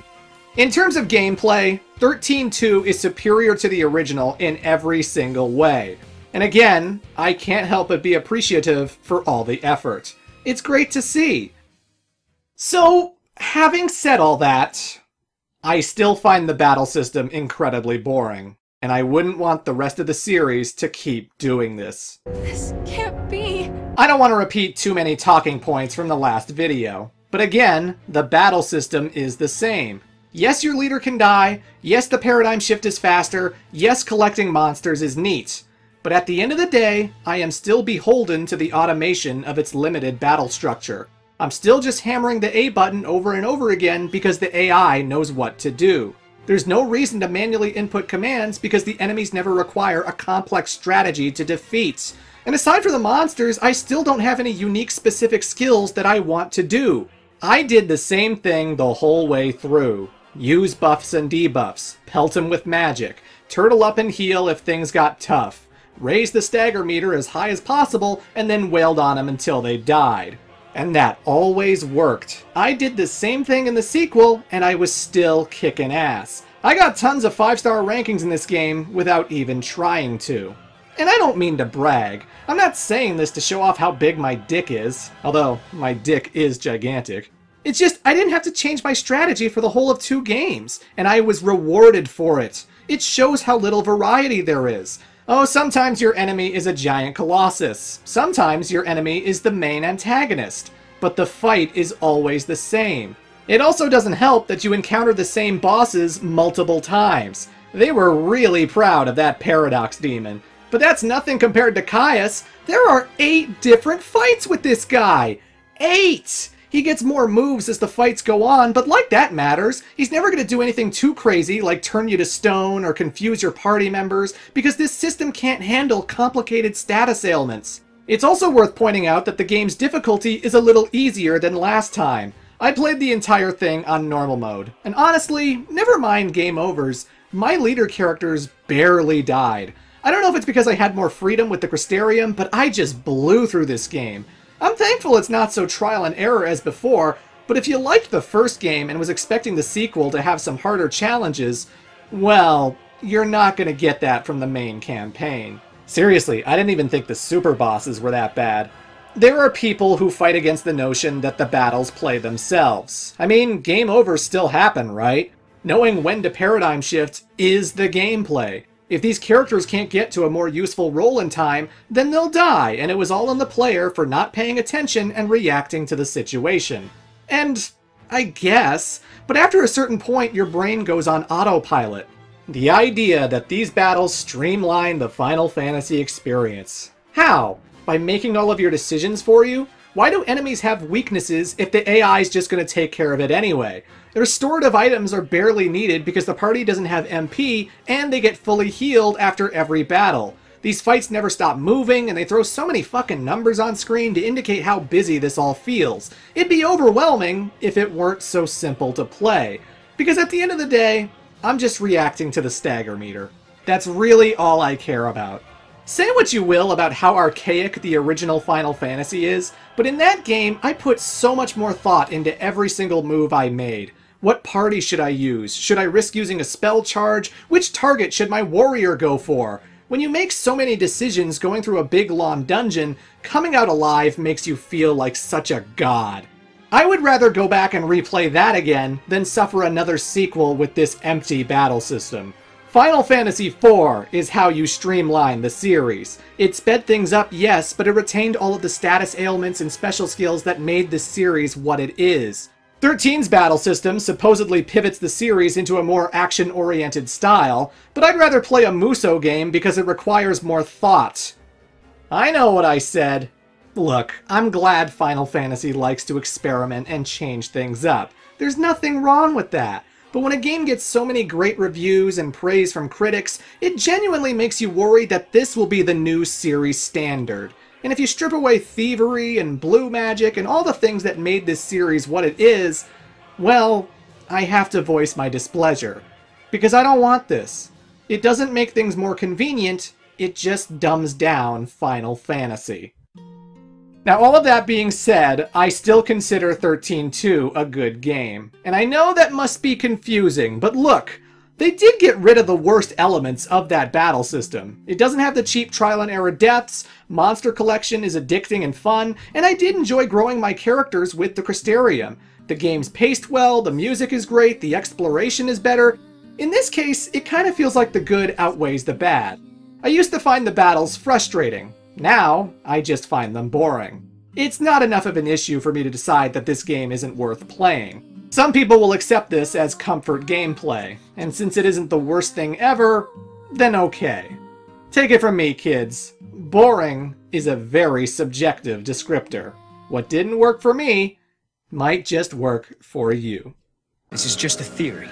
In terms of gameplay, XIII-2 is superior to the original in every single way. And again, I can't help but be appreciative for all the effort. It's great to see. So, having said all that, I still find the battle system incredibly boring, and I wouldn't want the rest of the series to keep doing this. This can't be. I don't want to repeat too many talking points from the last video, but again, the battle system is the same. Yes, your leader can die, yes, the paradigm shift is faster, yes, collecting monsters is neat, but at the end of the day, I am still beholden to the automation of its limited battle structure. I'm still just hammering the A button over and over again because the AI knows what to do. There's no reason to manually input commands because the enemies never require a complex strategy to defeat. And aside from the monsters, I still don't have any unique specific skills that I want to do. I did the same thing the whole way through. Use buffs and debuffs, pelt him with magic, turtle up and heal if things got tough, raise the stagger meter as high as possible, and then wailed on them until they died. And that always worked. I did the same thing in the sequel, and I was still kicking ass. I got tons of 5-star rankings in this game without even trying to. And I don't mean to brag. I'm not saying this to show off how big my dick is, although my dick is gigantic. It's just, I didn't have to change my strategy for the whole of 2 games, and I was rewarded for it. It shows how little variety there is. Oh, sometimes your enemy is a giant colossus. Sometimes your enemy is the main antagonist. But the fight is always the same. It also doesn't help that you encounter the same bosses multiple times. They were really proud of that Paradox Demon. But that's nothing compared to Caius. There are 8 different fights with this guy. 8! He gets more moves as the fights go on, but like that matters. He's never going to do anything too crazy, like turn you to stone or confuse your party members, because this system can't handle complicated status ailments. It's also worth pointing out that the game's difficulty is a little easier than last time. I played the entire thing on normal mode, and honestly, never mind game overs, my leader characters barely died. I don't know if it's because I had more freedom with the Crystarium, but I just blew through this game. I'm thankful it's not so trial and error as before, but if you liked the first game and was expecting the sequel to have some harder challenges, well, you're not going to get that from the main campaign. Seriously, I didn't even think the super bosses were that bad. There are people who fight against the notion that the battles play themselves. I mean, game overs still happen, right? Knowing when to paradigm shift is the gameplay. If these characters can't get to a more useful role in time, then they'll die, and it was all on the player for not paying attention and reacting to the situation. And I guess, but after a certain point your brain goes on autopilot. The idea that these battles streamline the Final Fantasy experience. How? By making all of your decisions for you? Why do enemies have weaknesses if the AI is just going to take care of it anyway? The restorative items are barely needed because the party doesn't have MP, and they get fully healed after every battle. These fights never stop moving, and they throw so many fucking numbers on screen to indicate how busy this all feels. It'd be overwhelming if it weren't so simple to play. Because at the end of the day, I'm just reacting to the stagger meter. That's really all I care about. Say what you will about how archaic the original Final Fantasy is, but in that game, I put so much more thought into every single move I made. What party should I use? Should I risk using a spell charge? Which target should my warrior go for? When you make so many decisions going through a big long dungeon, coming out alive makes you feel like such a god. I would rather go back and replay that again than suffer another sequel with this empty battle system. Final Fantasy IV is how you streamline the series. It sped things up, yes, but it retained all of the status ailments and special skills that made this series what it is. XIII's battle system supposedly pivots the series into a more action-oriented style, but I'd rather play a Muso game because it requires more thought. I know what I said. Look, I'm glad Final Fantasy likes to experiment and change things up. There's nothing wrong with that. But when a game gets so many great reviews and praise from critics, it genuinely makes you worry that this will be the new series standard. And if you strip away thievery and blue magic and all the things that made this series what it is, well, I have to voice my displeasure. Because I don't want this. It doesn't make things more convenient, it just dumbs down Final Fantasy. Now, all of that being said, I still consider XIII-2 a good game. And I know that must be confusing, but look, they did get rid of the worst elements of that battle system. It doesn't have the cheap trial and error deaths, monster collection is addicting and fun, and I did enjoy growing my characters with the Crystarium. The game's paced well, the music is great, the exploration is better. In this case, it kind of feels like the good outweighs the bad. I used to find the battles frustrating. Now, I just find them boring. It's not enough of an issue for me to decide that this game isn't worth playing. Some people will accept this as comfort gameplay, and since it isn't the worst thing ever, then okay. Take it from me, kids. Boring is a very subjective descriptor. What didn't work for me might just work for you. This is just a theory,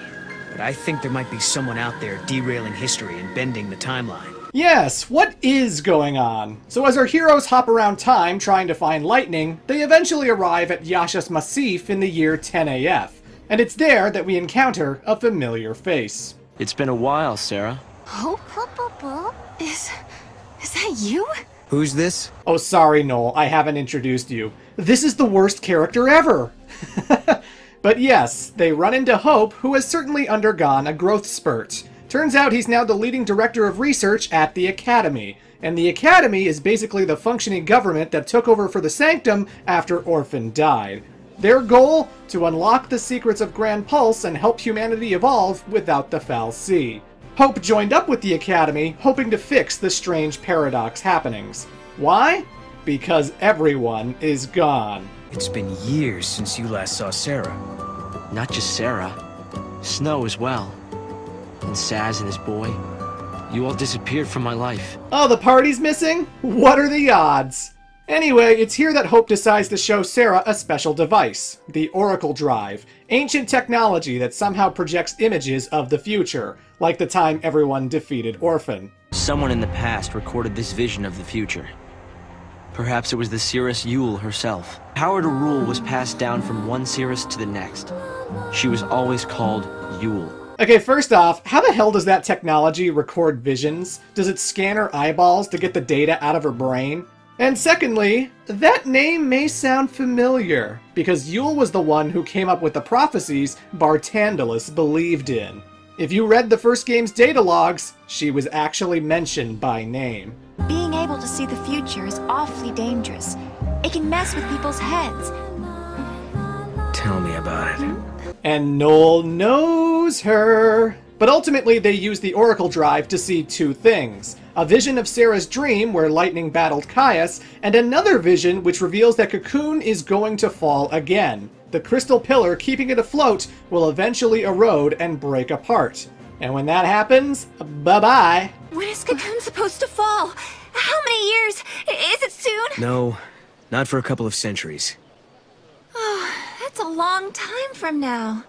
but I think there might be someone out there derailing history and bending the timeline. Yes, what is going on? So as our heroes hop around time trying to find lightning, they eventually arrive at Yasha's Massif in the year 10 AF, and it's there that we encounter a familiar face. It's been a while, Sarah. Hope? Is that you? Who's this? Oh, sorry, Noel, I haven't introduced you. This is the worst character ever! But yes, they run into Hope, who has certainly undergone a growth spurt. Turns out he's now the leading director of research at the Academy, and the Academy is basically the functioning government that took over for the Sanctum after Orphan died. Their goal? To unlock the secrets of Grand Pulse and help humanity evolve without the Foul Sea. Hope joined up with the Academy, hoping to fix the strange paradox happenings. Why? Because everyone is gone. It's been years since you last saw Sarah. Not just Sarah. Snow as well. And Saz and his boy. You all disappeared from my life. Oh, the party's missing? What are the odds? Anyway, it's here that Hope decides to show Sarah a special device, the Oracle Drive, ancient technology that somehow projects images of the future, like the time everyone defeated Orphan. Someone in the past recorded this vision of the future. Perhaps it was the Seeress Yule herself. Power to rule was passed down from one Seeress to the next. She was always called Yule. Okay, first off, how the hell does that technology record visions? Does it scan her eyeballs to get the data out of her brain? And secondly, that name may sound familiar, because Yule was the one who came up with the prophecies Bartandalus believed in. If you read the first game's data logs, she was actually mentioned by name. Being able to see the future is awfully dangerous. It can mess with people's heads. Tell me about it. And Noel knows her. But ultimately, they use the Oracle Drive to see two things. A vision of Sarah's dream where Lightning battled Caius, and another vision which reveals that Cocoon is going to fall again. The crystal pillar keeping it afloat will eventually erode and break apart. And when that happens, bye-bye. When is Cocoon supposed to fall? How many years? Is it soon? No, not for a couple of centuries. Oh, that's a long time from now.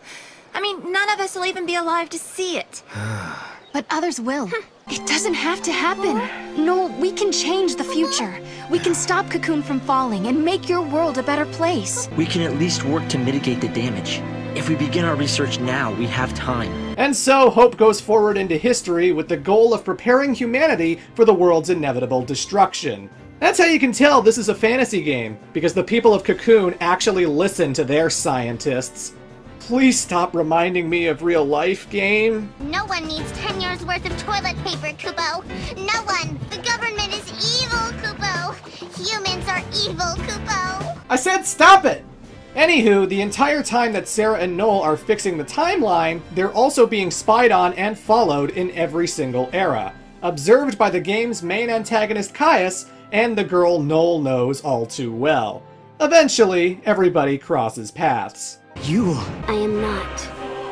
I mean, none of us will even be alive to see it. But others will. It doesn't have to happen. No, we can change the future. We can stop Cocoon from falling and make your world a better place. We can at least work to mitigate the damage. If we begin our research now, we have time. And so Hope goes forward into history with the goal of preparing humanity for the world's inevitable destruction. That's how you can tell this is a fantasy game, because the people of Cocoon actually listen to their scientists. Please stop reminding me of real life, game. No one needs 10 years worth of toilet paper, Kupo. No one. The government is evil, Kupo. Humans are evil, Kupo. I said stop it! Anywho, the entire time that Sarah and Noel are fixing the timeline, they're also being spied on and followed in every single era. Observed by the game's main antagonist Caius, and the girl Noel knows all too well. Eventually, everybody crosses paths. Yule! I am not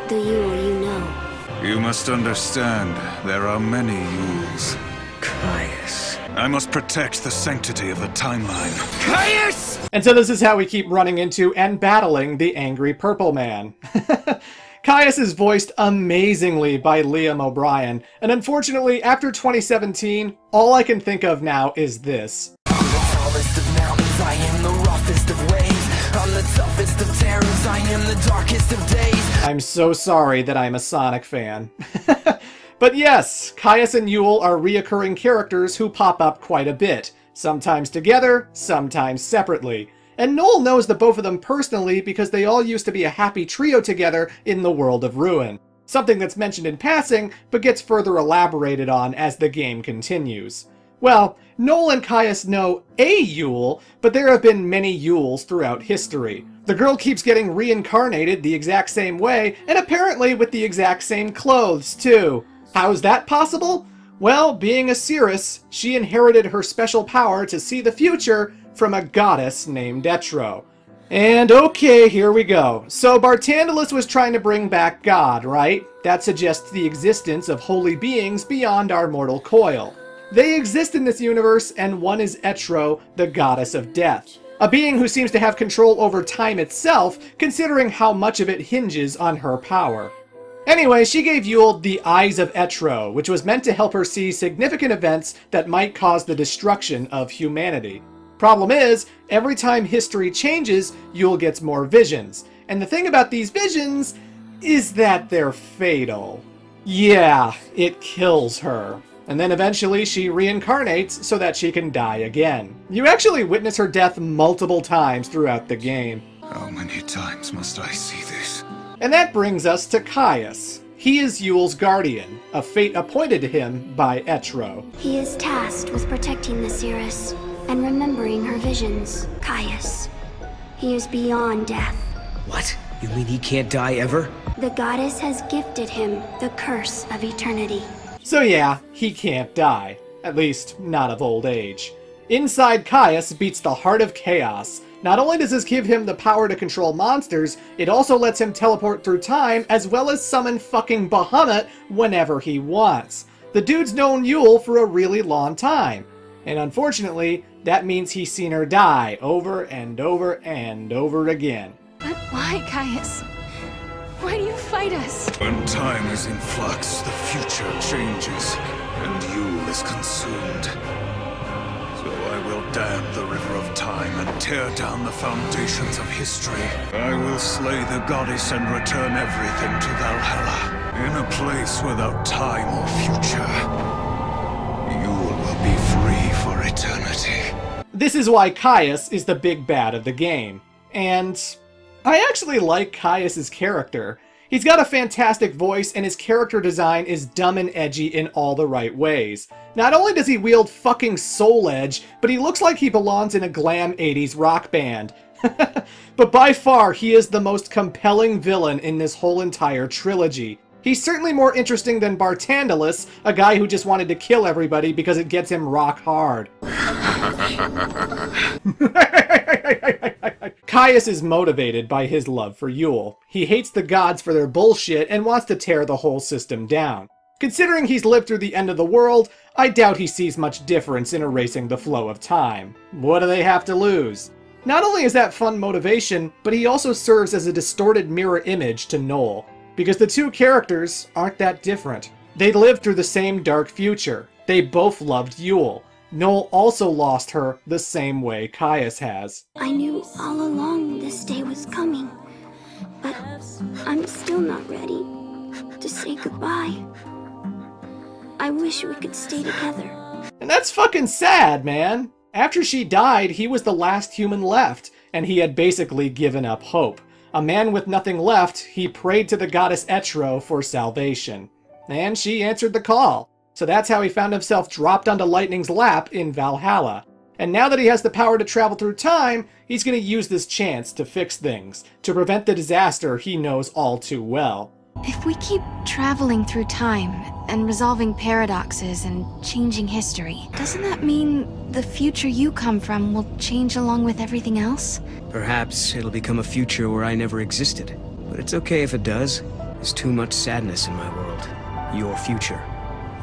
the Yule you know. You must understand, there are many Yules. Caius. I must protect the sanctity of the timeline. Caius! And so this is how we keep running into and battling the angry Purple Man. Caius is voiced amazingly by Liam O'Brien, and unfortunately, after 2017, all I can think of now is this. I'm the tallest of mountains, I am the roughest of waves. I'm the toughest of terrors, I am the darkest of days. I'm so sorry that I'm a Sonic fan. But yes, Caius and Yule are reoccurring characters who pop up quite a bit. sometimes together, sometimes separately. And Noel knows the both of them personally because they all used to be a happy trio together in the world of Ruin. Something that's mentioned in passing, but gets further elaborated on as the game continues. Well, Noel and Caius know a Yule, but there have been many Yules throughout history. The girl keeps getting reincarnated the exact same way, and apparently with the exact same clothes, too. How's that possible? Well, being a seeress, she inherited her special power to see the future from a goddess named Etro. And okay, here we go. So Bartandalus was trying to bring back God, right? That suggests the existence of holy beings beyond our mortal coil. They exist in this universe, and one is Etro, the goddess of death. A being who seems to have control over time itself, considering how much of it hinges on her power. Anyway, she gave Yule the Eyes of Etro, which was meant to help her see significant events that might cause the destruction of humanity. Problem is, every time history changes, Yule gets more visions. And the thing about these visions is that they're fatal. Yeah, it kills her. And then eventually she reincarnates so that she can die again. You actually witness her death multiple times throughout the game. How many times must I see this? And that brings us to Caius. He is Yule's guardian, a fate appointed to him by Etro. He is tasked with protecting the Seeress and remembering her visions. Caius. He is beyond death. What? You mean he can't die ever? The goddess has gifted him the curse of eternity. So yeah, he can't die. At least, not of old age. Inside Caius beats the heart of chaos. Not only does this give him the power to control monsters, it also lets him teleport through time as well as summon fucking Bahamut whenever he wants. The dude's known Yule for a really long time. And unfortunately, that means he's seen her die over and over and over again. But why, Caius? Why do you fight us? When time is in flux, the future changes, and Yule is consumed. So I will dam the river of time and tear down the foundations of history. I will slay the goddess and return everything to Valhalla. In a place without time or future, Yule will be free for eternity. This is why Caius is the big bad of the game. And I actually like Caius's character. He's got a fantastic voice, and his character design is dumb and edgy in all the right ways. Not only does he wield fucking soul edge, but he looks like he belongs in a glam 80s rock band. But by far, he is the most compelling villain in this whole entire trilogy. He's certainly more interesting than Bartandalus, a guy who just wanted to kill everybody because it gets him rock hard. Caius is motivated by his love for Yule. He hates the gods for their bullshit and wants to tear the whole system down. Considering he's lived through the end of the world, I doubt he sees much difference in erasing the flow of time. What do they have to lose? Not only is that fun motivation, but he also serves as a distorted mirror image to Noel. Because the two characters aren't that different. They lived through the same dark future. They both loved Yule. Noel also lost her the same way Caius has. I knew all along this day was coming, but I'm still not ready to say goodbye. I wish we could stay together. And that's fucking sad, man. After she died, he was the last human left, and he had basically given up hope. A man with nothing left, he prayed to the goddess Etro for salvation. And she answered the call. So that's how he found himself dropped onto Lightning's lap in Valhalla. And now that he has the power to travel through time, he's going to use this chance to fix things, to prevent the disaster he knows all too well. If we keep traveling through time and resolving paradoxes and changing history, doesn't that mean the future you come from will change along with everything else? Perhaps it'll become a future where I never existed. But it's okay if it does. There's too much sadness in my world. Your future.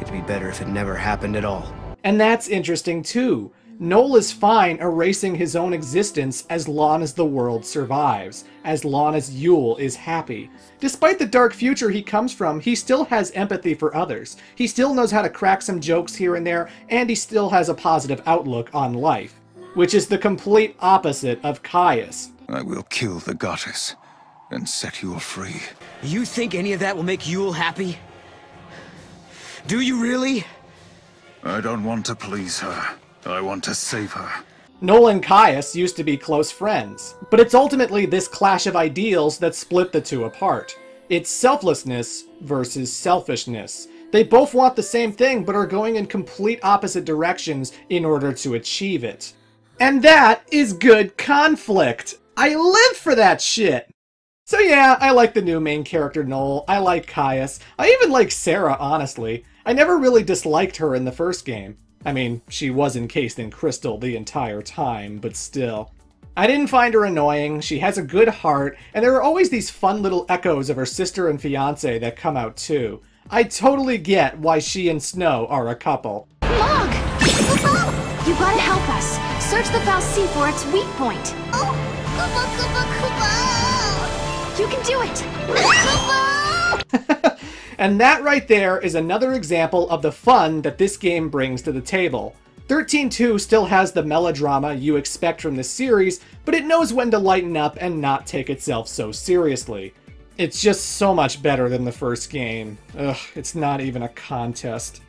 It'd be better if it never happened at all. And that's interesting too. Noel is fine erasing his own existence as long as the world survives, as long as Yule is happy. Despite the dark future he comes from, he still has empathy for others. He still knows how to crack some jokes here and there, and he still has a positive outlook on life. Which is the complete opposite of Caius. I will kill the goddess and set Yule free. You think any of that will make Yule happy? Do you really? I don't want to please her. I want to save her. Noel and Caius used to be close friends, but it's ultimately this clash of ideals that split the two apart. It's selflessness versus selfishness. They both want the same thing, but are going in complete opposite directions in order to achieve it. And that is good conflict! I live for that shit! So yeah, I like the new main character Noel, I like Caius, I even like Sarah, honestly. I never really disliked her in the first game. I mean, she was encased in crystal the entire time, but still. I didn't find her annoying, she has a good heart, and there are always these fun little echoes of her sister and fiancé that come out too. I totally get why she and Snow are a couple. Mog! You gotta help us. Search the Fal'Cie for its weak point. Oh, Koopa, Koopa, Koopa! You can do it! Koopa! And that right there is another example of the fun that this game brings to the table. XIII-2 still has the melodrama you expect from this series, but it knows when to lighten up and not take itself so seriously. It's just so much better than the first game. Ugh, it's not even a contest.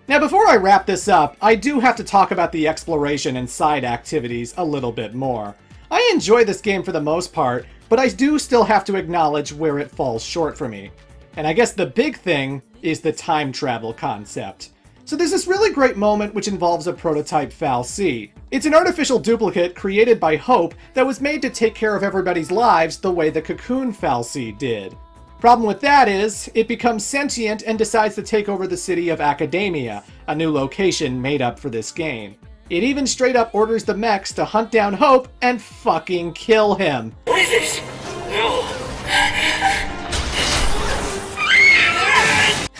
Now before I wrap this up, I do have to talk about the exploration and side activities a little bit more. I enjoy this game for the most part, but I do still have to acknowledge where it falls short for me. And I guess the big thing is the time travel concept. So there's this really great moment which involves a prototype Fal'Cie. It's an artificial duplicate created by Hope that was made to take care of everybody's lives the way the Cocoon Fal'Cie did. Problem with that is, it becomes sentient and decides to take over the city of Academia, a new location made up for this game. It even straight up orders the mechs to hunt down Hope and fucking kill him. What is this? No.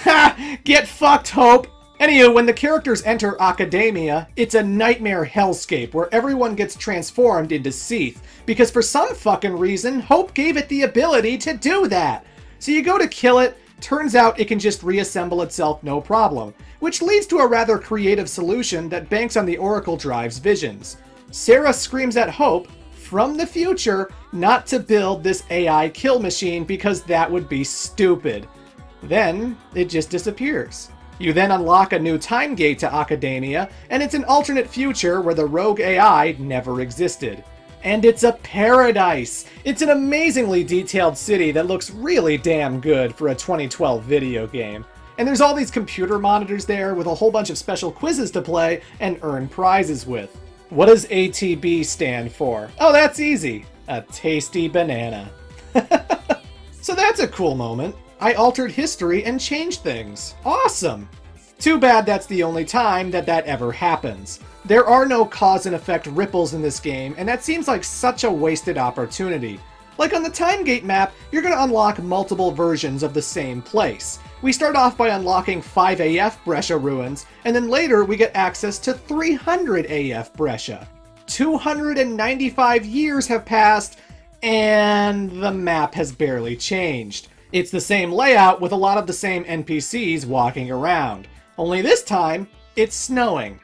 Ha! Get fucked, Hope! Anywho, when the characters enter Academia, it's a nightmare hellscape where everyone gets transformed into Seath, because for some fucking reason, Hope gave it the ability to do that. So you go to kill it, turns out it can just reassemble itself no problem, which leads to a rather creative solution that banks on the Oracle Drive's visions. Sarah screams at Hope, from the future, not to build this AI kill machine because that would be stupid. Then, it just disappears. You then unlock a new time gate to Academia, and it's an alternate future where the rogue AI never existed. And it's a paradise! It's an amazingly detailed city that looks really damn good for a 2012 video game. And there's all these computer monitors there with a whole bunch of special quizzes to play and earn prizes with. What does ATB stand for? Oh, that's easy. A tasty banana. So that's a cool moment. I altered history and changed things. Awesome! Too bad that's the only time that ever happens. There are no cause and effect ripples in this game, and that seems like such a wasted opportunity. Like on the Time Gate map, you're going to unlock multiple versions of the same place. We start off by unlocking 5 AF Brescia ruins, and then later we get access to 300 AF Brescia. 295 years have passed, and the map has barely changed. It's the same layout with a lot of the same NPCs walking around. Only this time, it's snowing.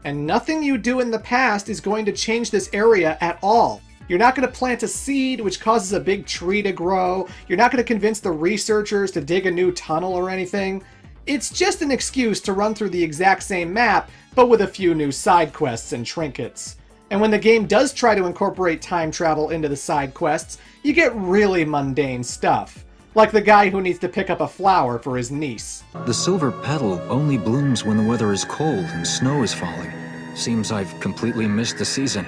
And nothing you do in the past is going to change this area at all. You're not going to plant a seed, which causes a big tree to grow. You're not going to convince the researchers to dig a new tunnel or anything. It's just an excuse to run through the exact same map, but with a few new side quests and trinkets. And when the game does try to incorporate time travel into the side quests, you get really mundane stuff. Like the guy who needs to pick up a flower for his niece. The silver petal only blooms when the weather is cold and snow is falling. Seems I've completely missed the season.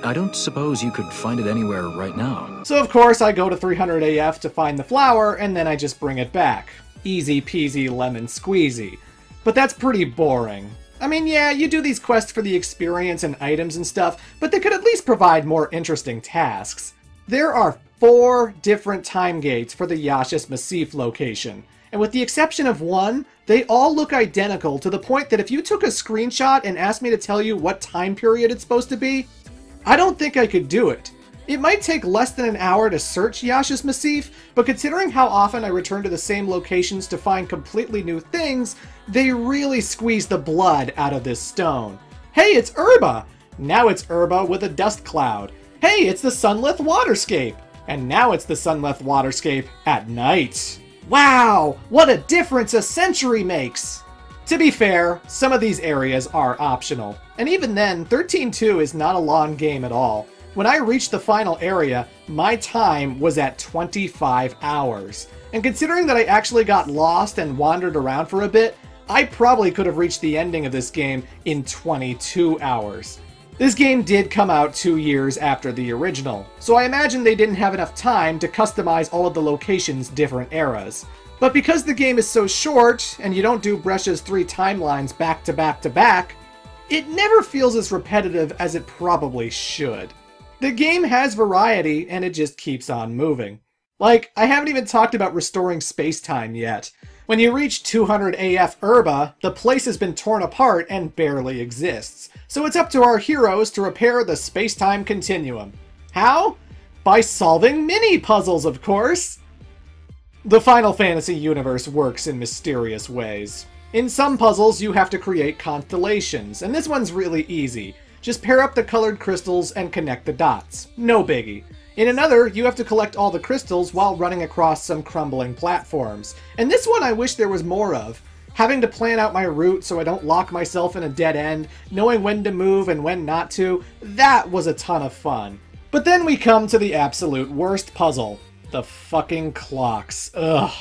I don't suppose you could find it anywhere right now. So of course I go to 300 AF to find the flower, and then I just bring it back. Easy peasy lemon squeezy. But that's pretty boring. I mean, yeah, you do these quests for the experience and items and stuff, but they could at least provide more interesting tasks. There are 4 different time gates for the Yashas Massif location, and with the exception of one, they all look identical to the point that if you took a screenshot and asked me to tell you what time period it's supposed to be, I don't think I could do it. It might take less than an hour to search Yashas Massif, but considering how often I return to the same locations to find completely new things, they really squeeze the blood out of this stone. Hey, it's Urba! Now it's Urba with a dust cloud. Hey, it's the Sunlith Waterscape! And now it's the Sunlith Waterscape at night. Wow! What a difference a century makes! To be fair, some of these areas are optional, and even then, XIII-2 is not a long game at all. When I reached the final area, my time was at 25 hours. And considering that I actually got lost and wandered around for a bit, I probably could have reached the ending of this game in 22 hours. This game did come out 2 years after the original, so I imagine they didn't have enough time to customize all of the locations' different eras. But because the game is so short, and you don't do Brescia's 3 timelines back to back to back, it never feels as repetitive as it probably should. The game has variety, and it just keeps on moving. Like, I haven't even talked about restoring space-time yet. When you reach 200 AF Urba, the place has been torn apart and barely exists. So it's up to our heroes to repair the space-time continuum. How? By solving mini-puzzles, of course! The Final Fantasy universe works in mysterious ways. In some puzzles, you have to create constellations, and this one's really easy. Just pair up the colored crystals and connect the dots. No biggie. In another, you have to collect all the crystals while running across some crumbling platforms. And this one I wish there was more of. Having to plan out my route so I don't lock myself in a dead end, knowing when to move and when not to, that was a ton of fun. But then we come to the absolute worst puzzle. The fucking clocks. Ugh.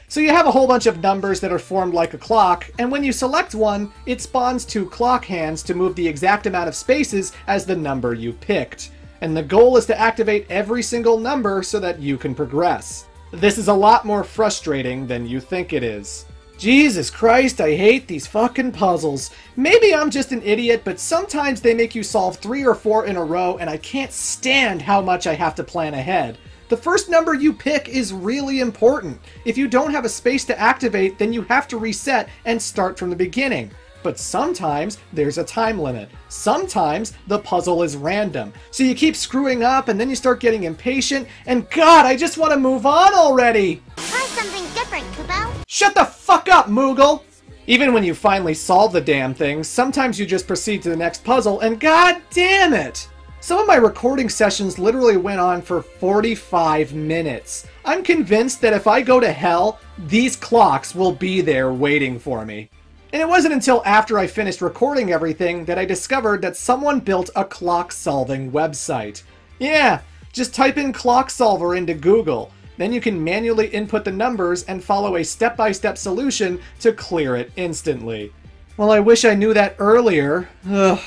So you have a whole bunch of numbers that are formed like a clock, and when you select one, it spawns 2 clock hands to move the exact amount of spaces as the number you picked. And the goal is to activate every single number so that you can progress. This is a lot more frustrating than you think it is. Jesus Christ, I hate these fucking puzzles. Maybe I'm just an idiot, but sometimes they make you solve 3 or 4 in a row, and I can't stand how much I have to plan ahead. The first number you pick is really important. If you don't have a space to activate, then you have to reset and start from the beginning. But sometimes there's a time limit. Sometimes the puzzle is random. So you keep screwing up and then you start getting impatient, and God, I just want to move on already! Try something different, Kubo. Shut the fuck up, Moogle! Even when you finally solve the damn thing, sometimes you just proceed to the next puzzle, and God damn it! Some of my recording sessions literally went on for 45 minutes. I'm convinced that if I go to hell, these clocks will be there waiting for me. And it wasn't until after I finished recording everything that I discovered that someone built a clock-solving website. Yeah, just type in clock solver into Google. Then you can manually input the numbers and follow a step-by-step solution to clear it instantly. Well, I wish I knew that earlier. Ugh.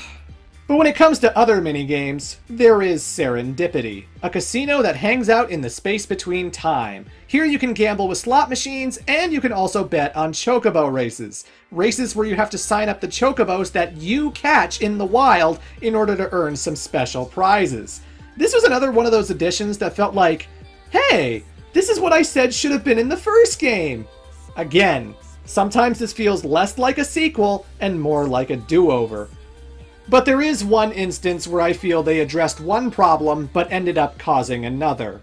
But when it comes to other minigames, there is Serendipity, a casino that hangs out in the space between time. Here you can gamble with slot machines, and you can also bet on chocobo races. Races where you have to sign up the chocobos that you catch in the wild in order to earn some special prizes. This was another one of those additions that felt like, hey, this is what I said should have been in the first game. Again, sometimes this feels less like a sequel and more like a do-over. But there is one instance where I feel they addressed one problem but ended up causing another.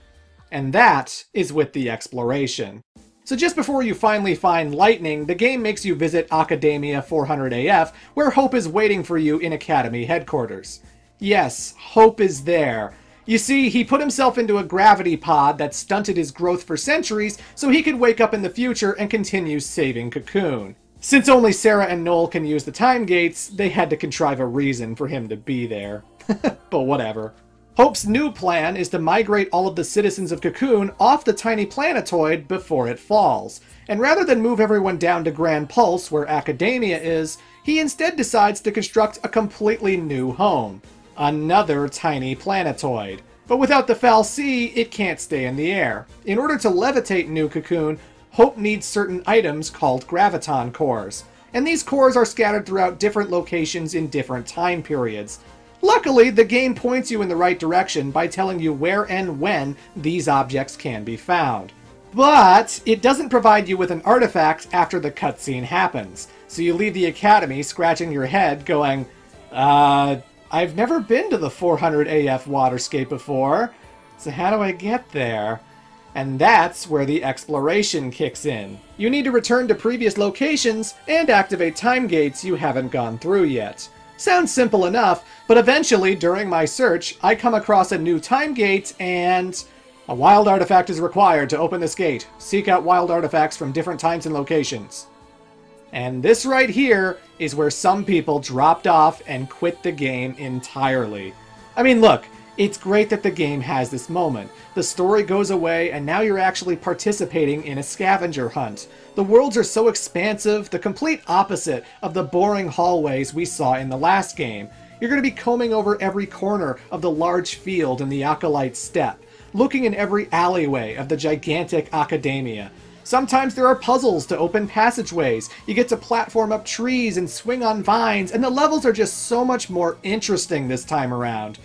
And that is with the exploration. So just before you finally find Lightning, the game makes you visit Academia 400 AF, where Hope is waiting for you in Academy headquarters. Yes, Hope is there. You see, he put himself into a gravity pod that stunted his growth for centuries so he could wake up in the future and continue saving Cocoon. Since only Sarah and Noel can use the time gates, they had to contrive a reason for him to be there. But whatever. Hope's new plan is to migrate all of the citizens of Cocoon off the tiny planetoid before it falls. And rather than move everyone down to Grand Pulse, where Academia is, he instead decides to construct a completely new home. Another tiny planetoid. But without the fal'Cie, it can't stay in the air. In order to levitate New Cocoon, Hope needs certain items called graviton cores, and these cores are scattered throughout different locations in different time periods. Luckily, the game points you in the right direction by telling you where and when these objects can be found. But it doesn't provide you with an artifact after the cutscene happens, so you leave the academy scratching your head going, I've never been to the 400 AF waterscape before, so how do I get there? And that's where the exploration kicks in. You need to return to previous locations and activate time gates you haven't gone through yet. Sounds simple enough, but eventually, during my search, I come across a new time gate and... a wild artifact is required to open this gate. Seek out wild artifacts from different times and locations. And this right here is where some people dropped off and quit the game entirely. I mean, look, it's great that the game has this moment. The story goes away and now you're actually participating in a scavenger hunt. The worlds are so expansive, the complete opposite of the boring hallways we saw in the last game. You're going to be combing over every corner of the large field in the Acolyte Steppe, looking in every alleyway of the gigantic Academia. Sometimes there are puzzles to open passageways, you get to platform up trees and swing on vines, and the levels are just so much more interesting this time around.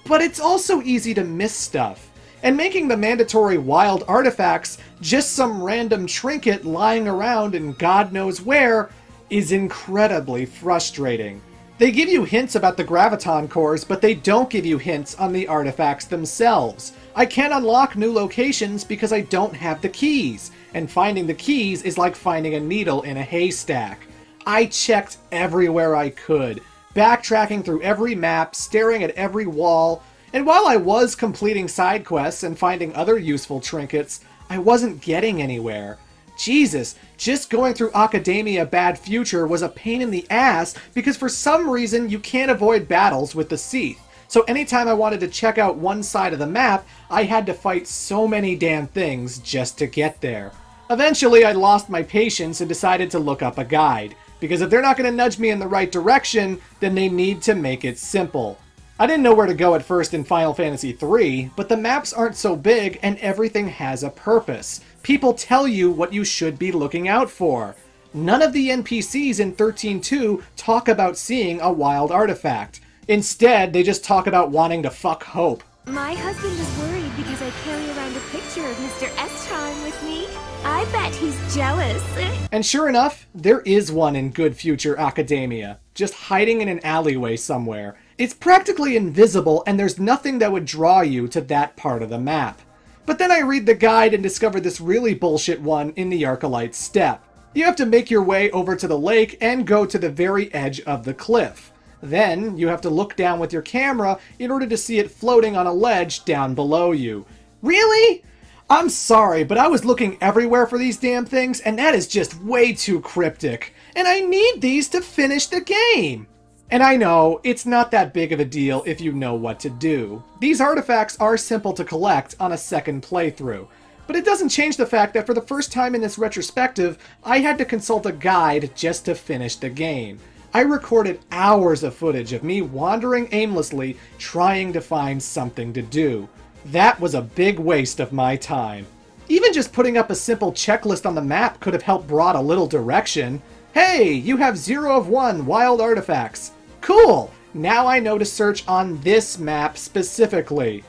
But it's also easy to miss stuff, and making the mandatory wild artifacts just some random trinket lying around in God knows where is incredibly frustrating. They give you hints about the graviton cores, but they don't give you hints on the artifacts themselves. I can't unlock new locations because I don't have the keys, and finding the keys is like finding a needle in a haystack. I checked everywhere I could, backtracking through every map, staring at every wall, and while I was completing side quests and finding other useful trinkets, I wasn't getting anywhere. Jesus, just going through Academia Bad Future was a pain in the ass because for some reason you can't avoid battles with the Seath. So anytime I wanted to check out one side of the map, I had to fight so many damn things just to get there. Eventually I lost my patience and decided to look up a guide, because if they're not going to nudge me in the right direction, then they need to make it simple. I didn't know where to go at first in Final Fantasy III, but the maps aren't so big and everything has a purpose. People tell you what you should be looking out for. None of the NPCs in 13-2 talk about seeing a wild artifact. Instead, they just talk about wanting to fuck Hope. My husband is worried because I carry around a picture of Mr. Estron with me. I bet he's jealous. And sure enough, there is one in Good Future Academia, just hiding in an alleyway somewhere. It's practically invisible and there's nothing that would draw you to that part of the map. But then I read the guide and discover this really bullshit one in the Acolyte Steppe. You have to make your way over to the lake and go to the very edge of the cliff. Then you have to look down with your camera in order to see it floating on a ledge down below you. Really? I'm sorry, but I was looking everywhere for these damn things and that is just way too cryptic. And I need these to finish the game. And I know, it's not that big of a deal if you know what to do. These artifacts are simple to collect on a second playthrough. But it doesn't change the fact that for the first time in this retrospective, I had to consult a guide just to finish the game. I recorded hours of footage of me wandering aimlessly, trying to find something to do. That was a big waste of my time. Even just putting up a simple checklist on the map could have helped brought a little direction. Hey, you have 0 of 1 wild artifacts. Cool! Now I know to search on this map specifically.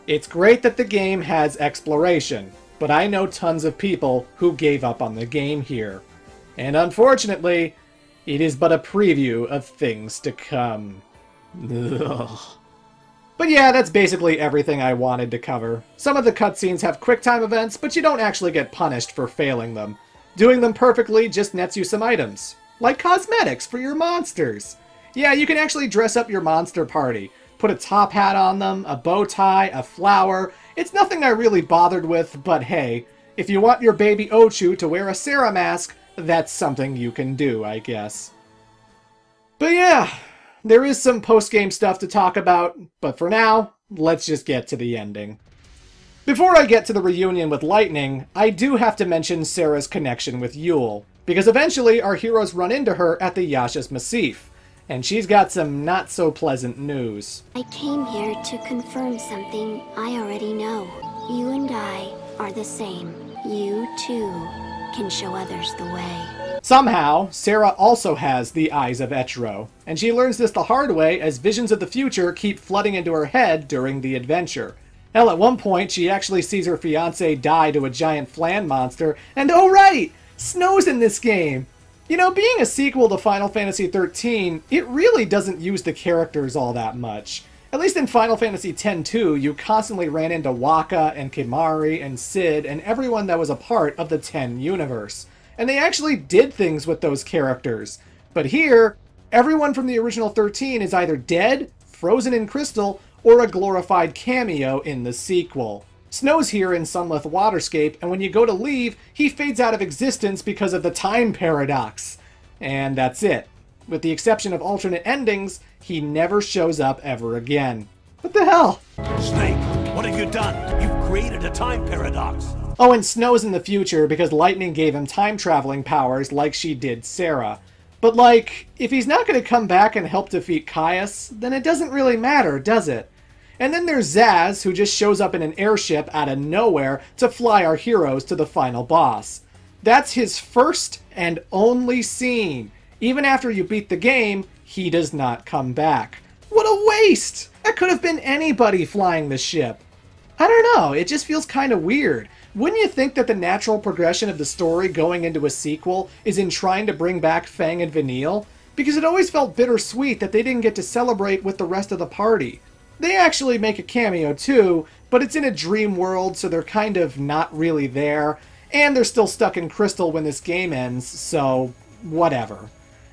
It's great that the game has exploration, but I know tons of people who gave up on the game here. And unfortunately, it is but a preview of things to come. Ugh. But yeah, that's basically everything I wanted to cover. Some of the cutscenes have QuickTime events, but you don't actually get punished for failing them. Doing them perfectly just nets you some items, like cosmetics for your monsters. Yeah, you can actually dress up your monster party. Put a top hat on them, a bow tie, a flower. It's nothing I really bothered with, but hey, if you want your baby Ochu to wear a Sarah mask, that's something you can do, I guess. But yeah, there is some post-game stuff to talk about, but for now, let's just get to the ending. Before I get to the reunion with Lightning, I do have to mention Sarah's connection with Yule, because eventually our heroes run into her at the Yasha's Massif, and she's got some not-so-pleasant news. I came here to confirm something I already know. You and I are the same. You, too, can show others the way. Somehow, Sarah also has the Eyes of Etro, and she learns this the hard way as visions of the future keep flooding into her head during the adventure. Hell, at one point, she actually sees her fiancé die to a giant flan monster, and oh right! Snow's in this game! You know, being a sequel to Final Fantasy XIII, it really doesn't use the characters all that much. At least in Final Fantasy X-2, you constantly ran into Wakka and Kimahri and Cid and everyone that was a part of the 10 universe. And they actually did things with those characters. But here, everyone from the original 13 is either dead, frozen in crystal, or a glorified cameo in the sequel. Snow's here in Sunleth Waterscape, and when you go to leave, he fades out of existence because of the time paradox. And that's it. With the exception of alternate endings, he never shows up ever again. What the hell? Snake, what have you done? You've created a time paradox. Oh, and Snow's in the future because Lightning gave him time-traveling powers like she did Sarah. But like, if he's not going to come back and help defeat Caius, then it doesn't really matter, does it? And then there's Zaz, who just shows up in an airship out of nowhere to fly our heroes to the final boss. That's his first and only scene. Even after you beat the game, he does not come back. What a waste! That could have been anybody flying the ship. I don't know, it just feels kind of weird. Wouldn't you think that the natural progression of the story going into a sequel is in trying to bring back Fang and Vanille? Because it always felt bittersweet that they didn't get to celebrate with the rest of the party. They actually make a cameo too, but it's in a dream world, so they're kind of not really there, and they're still stuck in Crystal when this game ends, so whatever.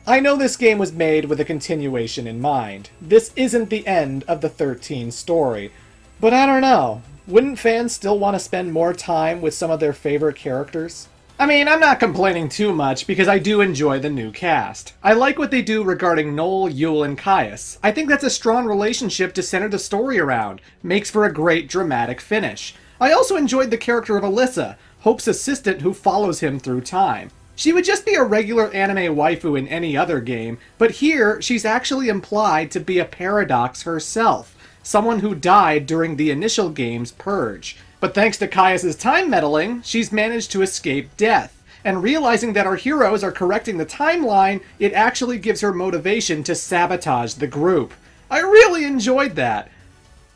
I know this game was made with a continuation in mind. This isn't the end of the 13 story, but I don't know. Wouldn't fans still want to spend more time with some of their favorite characters? I mean, I'm not complaining too much because I do enjoy the new cast. I like what they do regarding Noel, Yule, and Caius. I think that's a strong relationship to center the story around. Makes for a great dramatic finish. I also enjoyed the character of Alyssa, Hope's assistant who follows him through time. She would just be a regular anime waifu in any other game, but here she's actually implied to be a paradox herself. Someone who died during the initial game's purge. But thanks to Caius' time meddling, she's managed to escape death. And realizing that our heroes are correcting the timeline, it actually gives her motivation to sabotage the group. I really enjoyed that.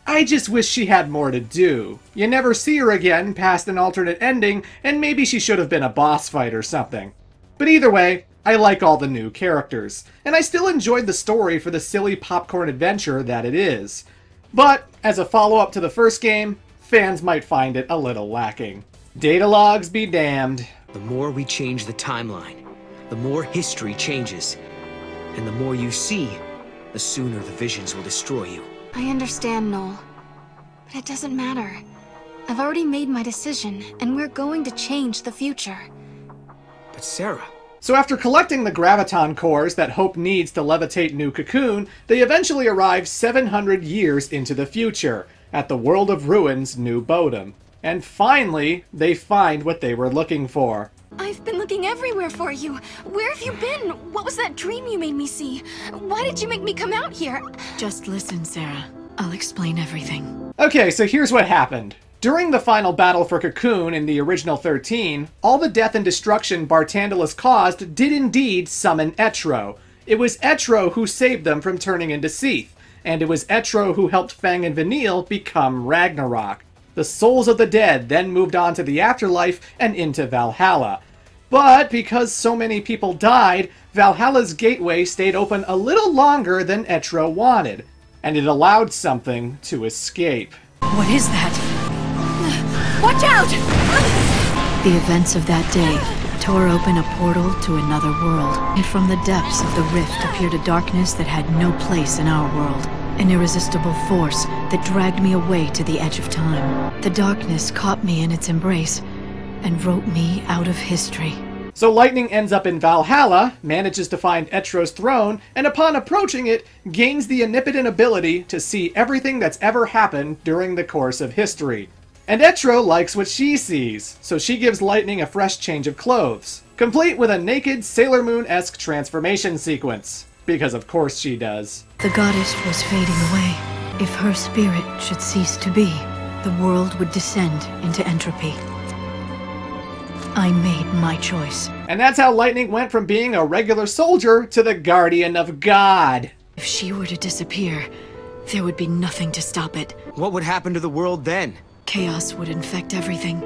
I just wish she had more to do. You never see her again past an alternate ending, and maybe she should have been a boss fight or something. But either way, I like all the new characters. And I still enjoyed the story for the silly popcorn adventure that it is. But, as a follow-up to the first game, fans might find it a little lacking. Data logs be damned. The more we change the timeline, the more history changes. And the more you see, the sooner the visions will destroy you. I understand, Noel. But it doesn't matter. I've already made my decision, and we're going to change the future. But Sarah... So after collecting the graviton cores that Hope needs to levitate New Cocoon, they eventually arrive 700 years into the future, at the World of Ruins New Bodham. And finally, they find what they were looking for. I've been looking everywhere for you. Where have you been? What was that dream you made me see? Why did you make me come out here? Just listen, Sarah. I'll explain everything. Okay, so here's what happened. During the final battle for Cocoon in the original 13, all the death and destruction Bartandalus caused did indeed summon Etro. It was Etro who saved them from turning into Seath, and it was Etro who helped Fang and Vanille become Ragnarok. The souls of the dead then moved on to the afterlife and into Valhalla. But because so many people died, Valhalla's gateway stayed open a little longer than Etro wanted, and it allowed something to escape. What is that? Watch out! The events of that day tore open a portal to another world, and from the depths of the rift appeared a darkness that had no place in our world. An irresistible force that dragged me away to the edge of time. The darkness caught me in its embrace and wrote me out of history. So Lightning ends up in Valhalla, manages to find Etro's throne, and upon approaching it, gains the omnipotent ability to see everything that's ever happened during the course of history. And Etro likes what she sees, so she gives Lightning a fresh change of clothes, complete with a naked Sailor Moon-esque transformation sequence. Because of course she does. The goddess was fading away. If her spirit should cease to be, the world would descend into entropy. I made my choice. And that's how Lightning went from being a regular soldier to the guardian of God. If she were to disappear, there would be nothing to stop it. What would happen to the world then? Chaos would infect everything.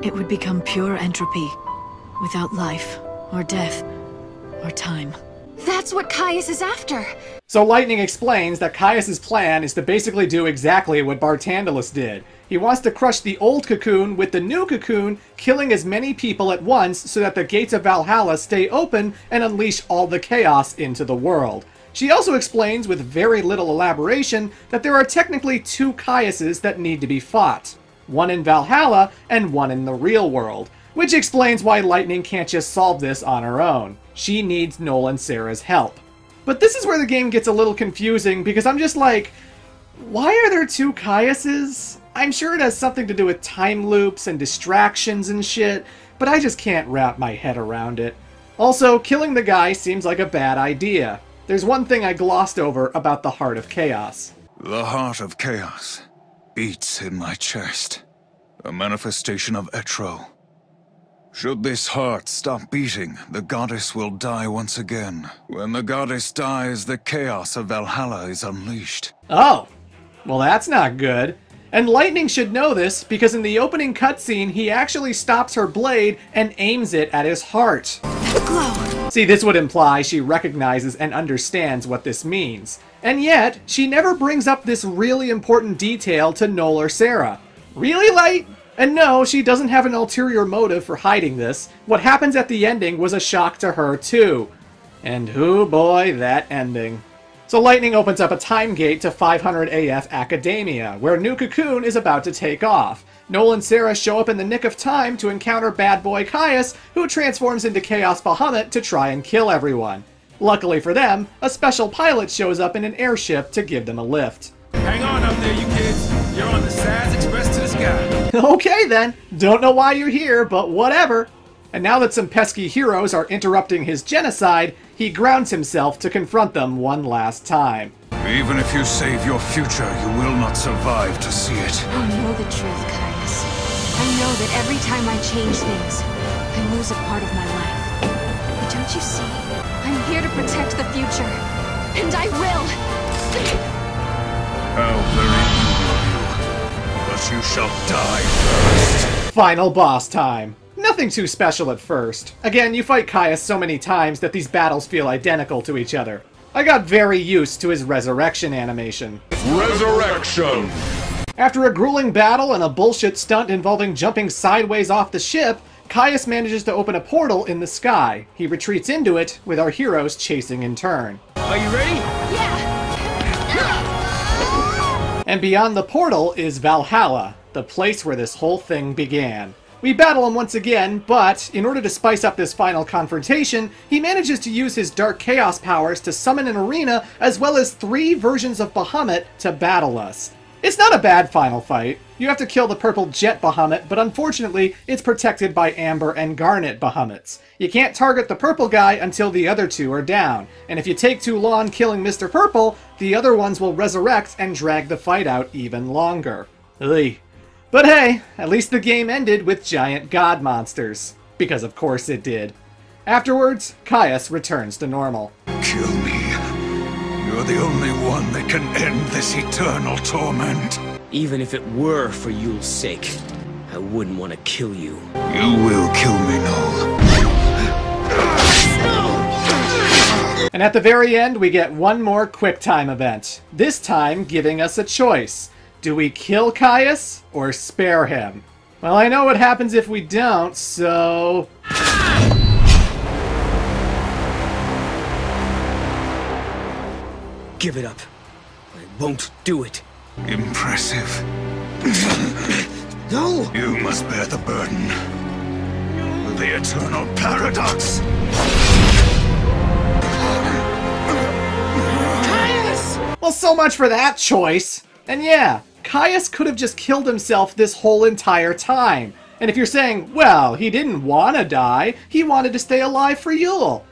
It would become pure entropy, without life, or death, or time. That's what Caius is after. So Lightning explains that Caius' plan is to basically do exactly what Bartandalus did. He wants to crush the old Cocoon with the new Cocoon, killing as many people at once so that the gates of Valhalla stay open and unleash all the chaos into the world. She also explains, with very little elaboration, that there are technically two Caiuses that need to be fought. one in Valhalla and one in the real world, which explains why Lightning can't just solve this on her own. She needs Noel and Sarah's help. But this is where the game gets a little confusing, because I'm just like, why are there two Caiuses? I'm sure it has something to do with time loops and distractions and shit, but I just can't wrap my head around it. Also, killing the guy seems like a bad idea. There's one thing I glossed over about the Heart of Chaos. The Heart of Chaos beats in my chest. A manifestation of XIII. Should this heart stop beating, the goddess will die once again. When the goddess dies, the chaos of Valhalla is unleashed. Oh, well that's not good. And Lightning should know this, because in the opening cutscene, he actually stops her blade and aims it at his heart. Glow. See, this would imply she recognizes and understands what this means. And yet, she never brings up this really important detail to Noel or Sarah. Really, Light? And no, she doesn't have an ulterior motive for hiding this. What happens at the ending was a shock to her, too. And oh boy, that ending. So Lightning opens up a time gate to 500 AF Academia, where New Cocoon is about to take off. Noel and Sarah show up in the nick of time to encounter bad boy Caius, who transforms into Chaos Bahamut to try and kill everyone. Luckily for them, a special pilot shows up in an airship to give them a lift. Hang on up there, you kids. You're on the Sads Express to the sky. Okay then, don't know why you're here, but whatever. And now that some pesky heroes are interrupting his genocide, he grounds himself to confront them one last time. Even if you save your future, you will not survive to see it. I know the truth, Caius. I know that every time I change things, I lose a part of my life. But don't you see? I'm here to protect the future. And I will! How very noble of you. But you shall die first. Final boss time. Nothing too special at first. Again, you fight Caius so many times that these battles feel identical to each other. I got very used to his resurrection animation. Resurrection! After a grueling battle and a bullshit stunt involving jumping sideways off the ship, Caius manages to open a portal in the sky. He retreats into it, with our heroes chasing in turn. Are you ready? Yeah! And beyond the portal is Valhalla, the place where this whole thing began. We battle him once again, but in order to spice up this final confrontation, he manages to use his Dark Chaos powers to summon an arena as well as 3 versions of Bahamut to battle us. It's not a bad final fight. You have to kill the purple Jet Bahamut, but unfortunately, it's protected by Amber and Garnet Bahamuts. You can't target the purple guy until the other 2 are down, and if you take too long killing Mr. Purple, the other ones will resurrect and drag the fight out even longer. Ugh. But hey, at least the game ended with giant god monsters. Because of course it did. Afterwards, Caius returns to normal. Kill me. You're the only one that can end this eternal torment. Even if it were for Yule's sake, I wouldn't want to kill you. You will kill me, Noel. And at the very end, we get one more QuickTime event. This time giving us a choice. Do we kill Caius or spare him? Well, I know what happens if we don't, so... Give it up. I won't do it. Impressive. No! You must bear the burden. The eternal paradox. Caius! Well, so much for that choice. And yeah, Caius could have just killed himself this whole entire time. And if you're saying, well, he didn't want to die, he wanted to stay alive for Yule.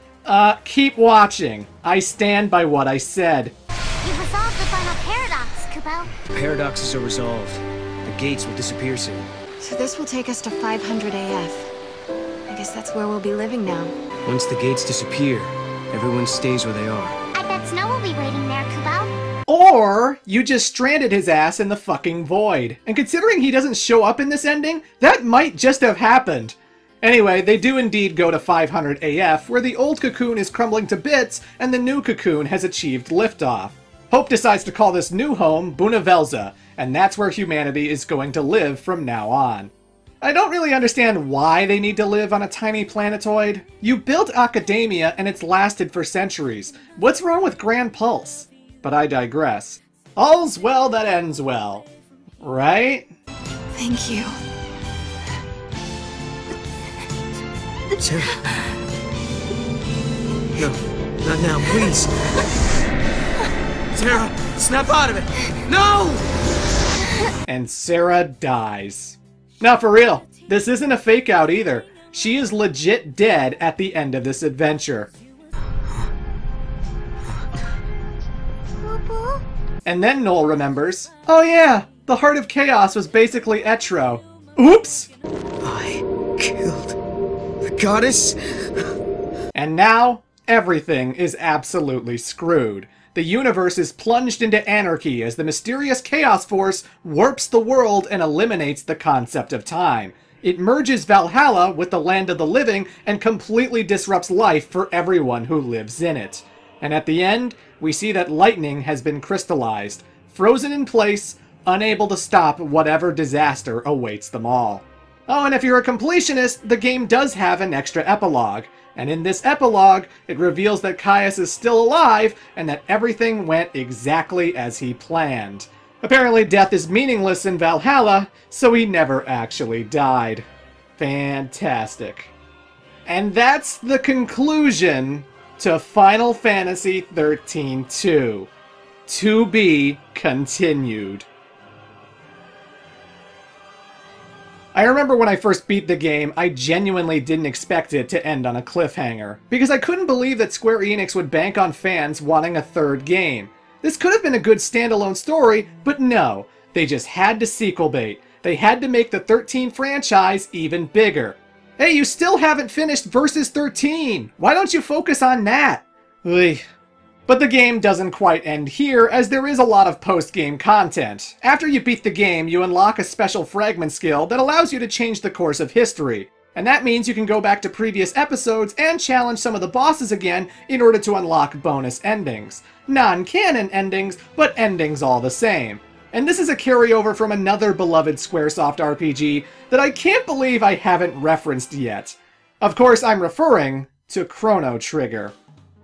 Keep watching. I stand by what I said. You've resolved the final paradox, Kupo. Paradoxes are resolved. The gates will disappear soon. So this will take us to 500 AF. I guess that's where we'll be living now. Once the gates disappear, everyone stays where they are. I bet Snow will be waiting there, Kupo. Or you just stranded his ass in the fucking void. And considering he doesn't show up in this ending, that might just have happened. Anyway, they do indeed go to 500 AF, where the old cocoon is crumbling to bits and the new cocoon has achieved liftoff. Hope decides to call this new home Bunavelza, and that's where humanity is going to live from now on. I don't really understand why they need to live on a tiny planetoid. You built Academia and it's lasted for centuries. What's wrong with Grand Pulse? But I digress. All's well that ends well. Right? Thank you. Sarah. No, not now, please. Sarah, snap out of it. No! And Sarah dies. Now for real, this isn't a fake out either. She is legit dead at the end of this adventure. And then Noel remembers, oh yeah, the Heart of Chaos was basically Etro. Oops! I killed the goddess? And now, everything is absolutely screwed. The universe is plunged into anarchy as the mysterious Chaos Force warps the world and eliminates the concept of time. It merges Valhalla with the land of the living and completely disrupts life for everyone who lives in it. And at the end, we see that lightning has been crystallized, frozen in place, unable to stop whatever disaster awaits them all. Oh, and if you're a completionist, the game does have an extra epilogue. And in this epilogue, it reveals that Caius is still alive and that everything went exactly as he planned. Apparently death is meaningless in Valhalla, so he never actually died. Fantastic. And that's the conclusion to Final Fantasy XIII-2. To be continued. I remember when I first beat the game, I genuinely didn't expect it to end on a cliffhanger, because I couldn't believe that Square Enix would bank on fans wanting a third game. This could have been a good standalone story, but no, they just had to sequel bait. They had to make the 13 franchise even bigger. Hey, you still haven't finished Versus 13! Why don't you focus on that? Ugh. But the game doesn't quite end here, as there is a lot of post-game content. After you beat the game, you unlock a special fragment skill that allows you to change the course of history. And that means you can go back to previous episodes and challenge some of the bosses again in order to unlock bonus endings. Non-canon endings, but endings all the same. And this is a carryover from another beloved Squaresoft RPG that I can't believe I haven't referenced yet. Of course, I'm referring to Chrono Trigger.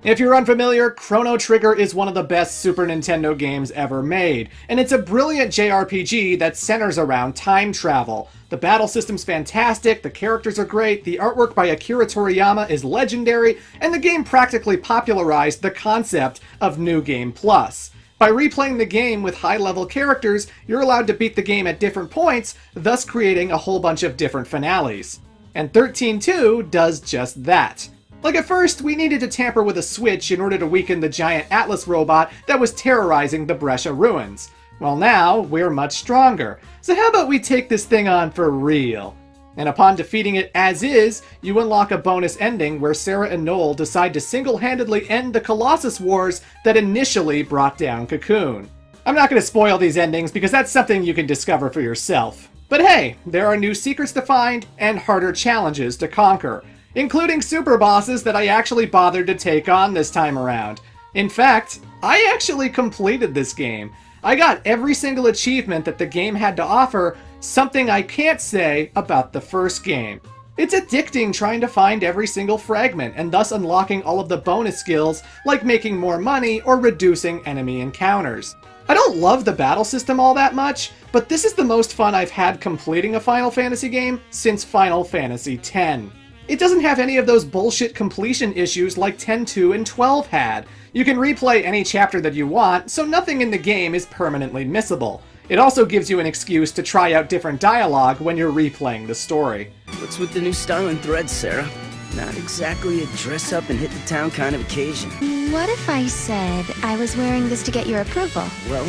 If you're unfamiliar, Chrono Trigger is one of the best Super Nintendo games ever made, and it's a brilliant JRPG that centers around time travel. The battle system's fantastic, the characters are great, the artwork by Akira Toriyama is legendary, and the game practically popularized the concept of New Game Plus. By replaying the game with high-level characters, you're allowed to beat the game at different points, thus creating a whole bunch of different finales. And XIII-2 does just that. Like at first, we needed to tamper with a switch in order to weaken the giant Atlas robot that was terrorizing the Brescia ruins. Well now, we're much stronger. So how about we take this thing on for real? And upon defeating it as is, you unlock a bonus ending where Sarah and Noel decide to single-handedly end the Colossus Wars that initially brought down Cocoon. I'm not going to spoil these endings because that's something you can discover for yourself. But hey, there are new secrets to find and harder challenges to conquer, including super bosses that I actually bothered to take on this time around. In fact, I actually completed this game. I got every single achievement that the game had to offer, something I can't say about the first game. It's addicting trying to find every single fragment and thus unlocking all of the bonus skills like making more money or reducing enemy encounters. I don't love the battle system all that much, but this is the most fun I've had completing a Final Fantasy game since Final Fantasy X. It doesn't have any of those bullshit completion issues like X-2 and XII had. You can replay any chapter that you want, so nothing in the game is permanently missable. It also gives you an excuse to try out different dialogue when you're replaying the story. What's with the new style and threads, Sarah? Not exactly a dress up and hit the town kind of occasion. What if I said I was wearing this to get your approval? Well,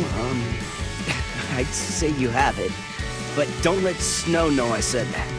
I'd say you have it, but don't let Snow know I said that.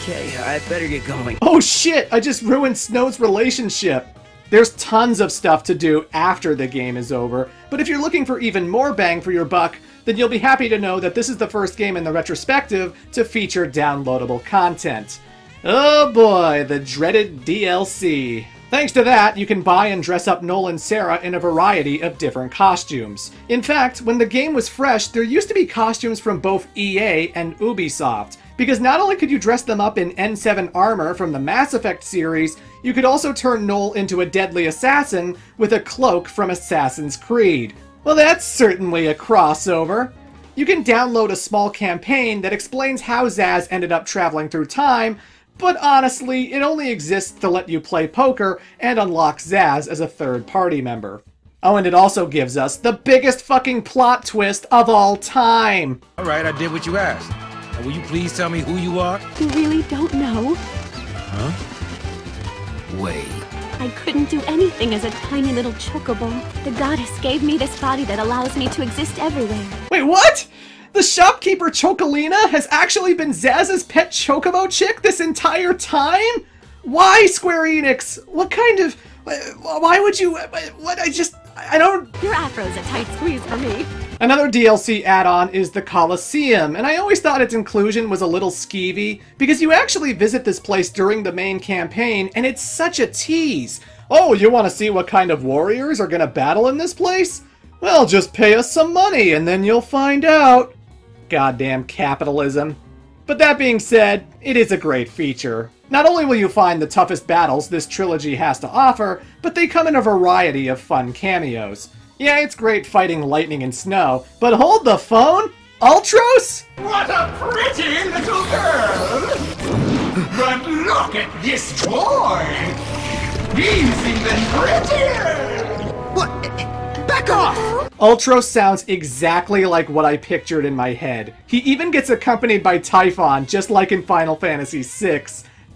Okay, I better get going. Oh shit! I just ruined Snow's relationship! There's tons of stuff to do after the game is over, but if you're looking for even more bang for your buck, then you'll be happy to know that this is the first game in the retrospective to feature downloadable content. Oh boy, the dreaded DLC. Thanks to that, you can buy and dress up Noel and Sarah in a variety of different costumes. In fact, when the game was fresh, there used to be costumes from both EA and Ubisoft, because not only could you dress them up in N7 armor from the Mass Effect series, you could also turn Noel into a deadly assassin with a cloak from Assassin's Creed. Well, that's certainly a crossover. You can download a small campaign that explains how Zaz ended up traveling through time, but honestly, it only exists to let you play poker and unlock Zaz as a third party member. Oh, and it also gives us the biggest fucking plot twist of all time! Alright, I did what you asked. Now, will you please tell me who you are? You really don't know? Huh? Wait. I couldn't do anything as a tiny little chocobo. The goddess gave me this body that allows me to exist everywhere. Wait, what? The shopkeeper Chocolina has actually been Zaz's pet chocobo chick this entire time? Why, Square Enix? What kind of... Why would you... What, I don't... Your afro's a tight squeeze for me. Another DLC add-on is the Colosseum, and I always thought its inclusion was a little skeevy, because you actually visit this place during the main campaign, and it's such a tease. Oh, you want to see what kind of warriors are gonna battle in this place? Well, just pay us some money, and then you'll find out. Goddamn capitalism. But that being said, it is a great feature. Not only will you find the toughest battles this trilogy has to offer, but they come in a variety of fun cameos. Yeah, it's great fighting lightning and snow, but hold the phone? Ultros? What a pretty little girl! But look at this boy! He's even prettier! What? Back off! Ultros sounds exactly like what I pictured in my head. He even gets accompanied by Typhon, just like in Final Fantasy VI.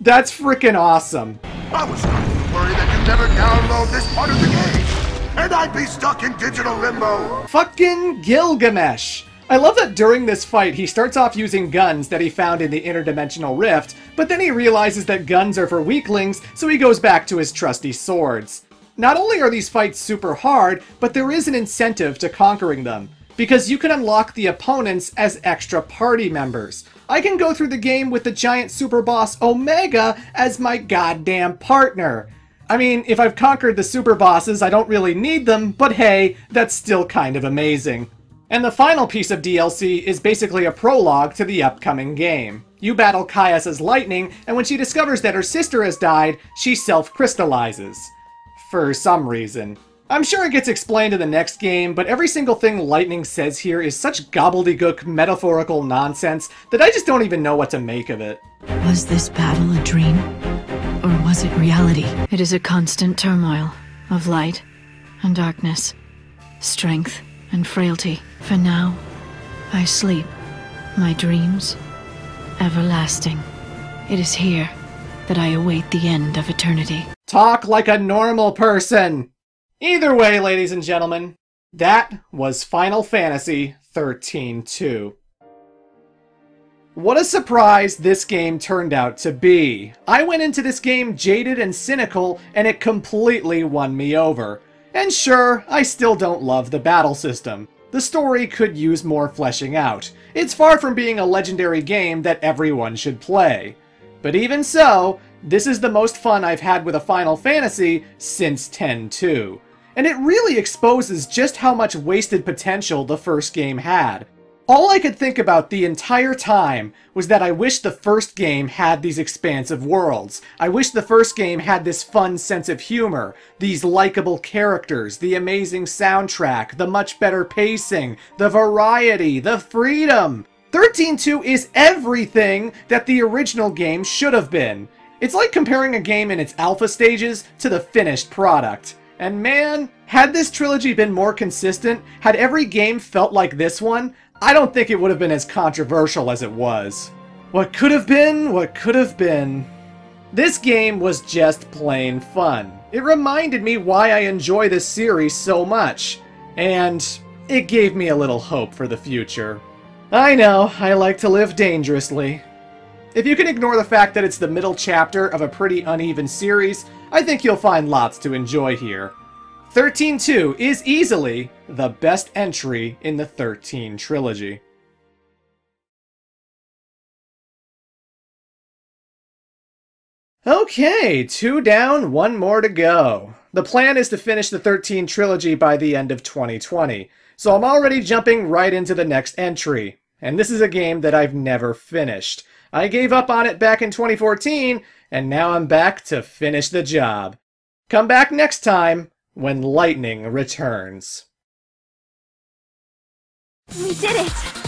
That's frickin' awesome. I was starting to worry that you'd never download this part of the game, and I'd be stuck in digital limbo. Fucking Gilgamesh. I love that during this fight he starts off using guns that he found in the interdimensional rift, but then he realizes that guns are for weaklings, so he goes back to his trusty swords. Not only are these fights super hard, but there is an incentive to conquering them, because you can unlock the opponents as extra party members. I can go through the game with the giant super boss Omega as my goddamn partner. I mean, if I've conquered the super bosses, I don't really need them, but hey, that's still kind of amazing. And the final piece of DLC is basically a prologue to the upcoming game. You battle Caius as Lightning, and when she discovers that her sister has died, she self-crystallizes. For some reason. I'm sure it gets explained in the next game, but every single thing Lightning says here is such gobbledygook metaphorical nonsense that I just don't even know what to make of it. Was this battle a dream? Or was it reality? It is a constant turmoil of light and darkness, strength and frailty. For now, I sleep. My dreams, everlasting. It is here that I await the end of eternity. Talk like a normal person! Either way, ladies and gentlemen, that was Final Fantasy XIII-2. What a surprise this game turned out to be. I went into this game jaded and cynical, and it completely won me over. And sure, I still don't love the battle system. The story could use more fleshing out. It's far from being a legendary game that everyone should play. But even so, this is the most fun I've had with a Final Fantasy since X-2. And it really exposes just how much wasted potential the first game had. All I could think about the entire time was that I wish the first game had these expansive worlds. I wish the first game had this fun sense of humor, these likable characters, the amazing soundtrack, the much better pacing, the variety, the freedom. XIII-2 is everything that the original game should have been. It's like comparing a game in its alpha stages to the finished product. And man, had this trilogy been more consistent, had every game felt like this one, I don't think it would have been as controversial as it was. What could have been, what could have been. This game was just plain fun. It reminded me why I enjoy this series so much. And it gave me a little hope for the future. I know, I like to live dangerously. If you can ignore the fact that it's the middle chapter of a pretty uneven series, I think you'll find lots to enjoy here. XIII-2 is easily the best entry in the 13 trilogy. Okay, 2 down, 1 more to go. The plan is to finish the 13 trilogy by the end of 2020, so I'm already jumping right into the next entry. And this is a game that I've never finished. I gave up on it back in 2014, and now I'm back to finish the job. Come back next time when Lightning returns. We did it!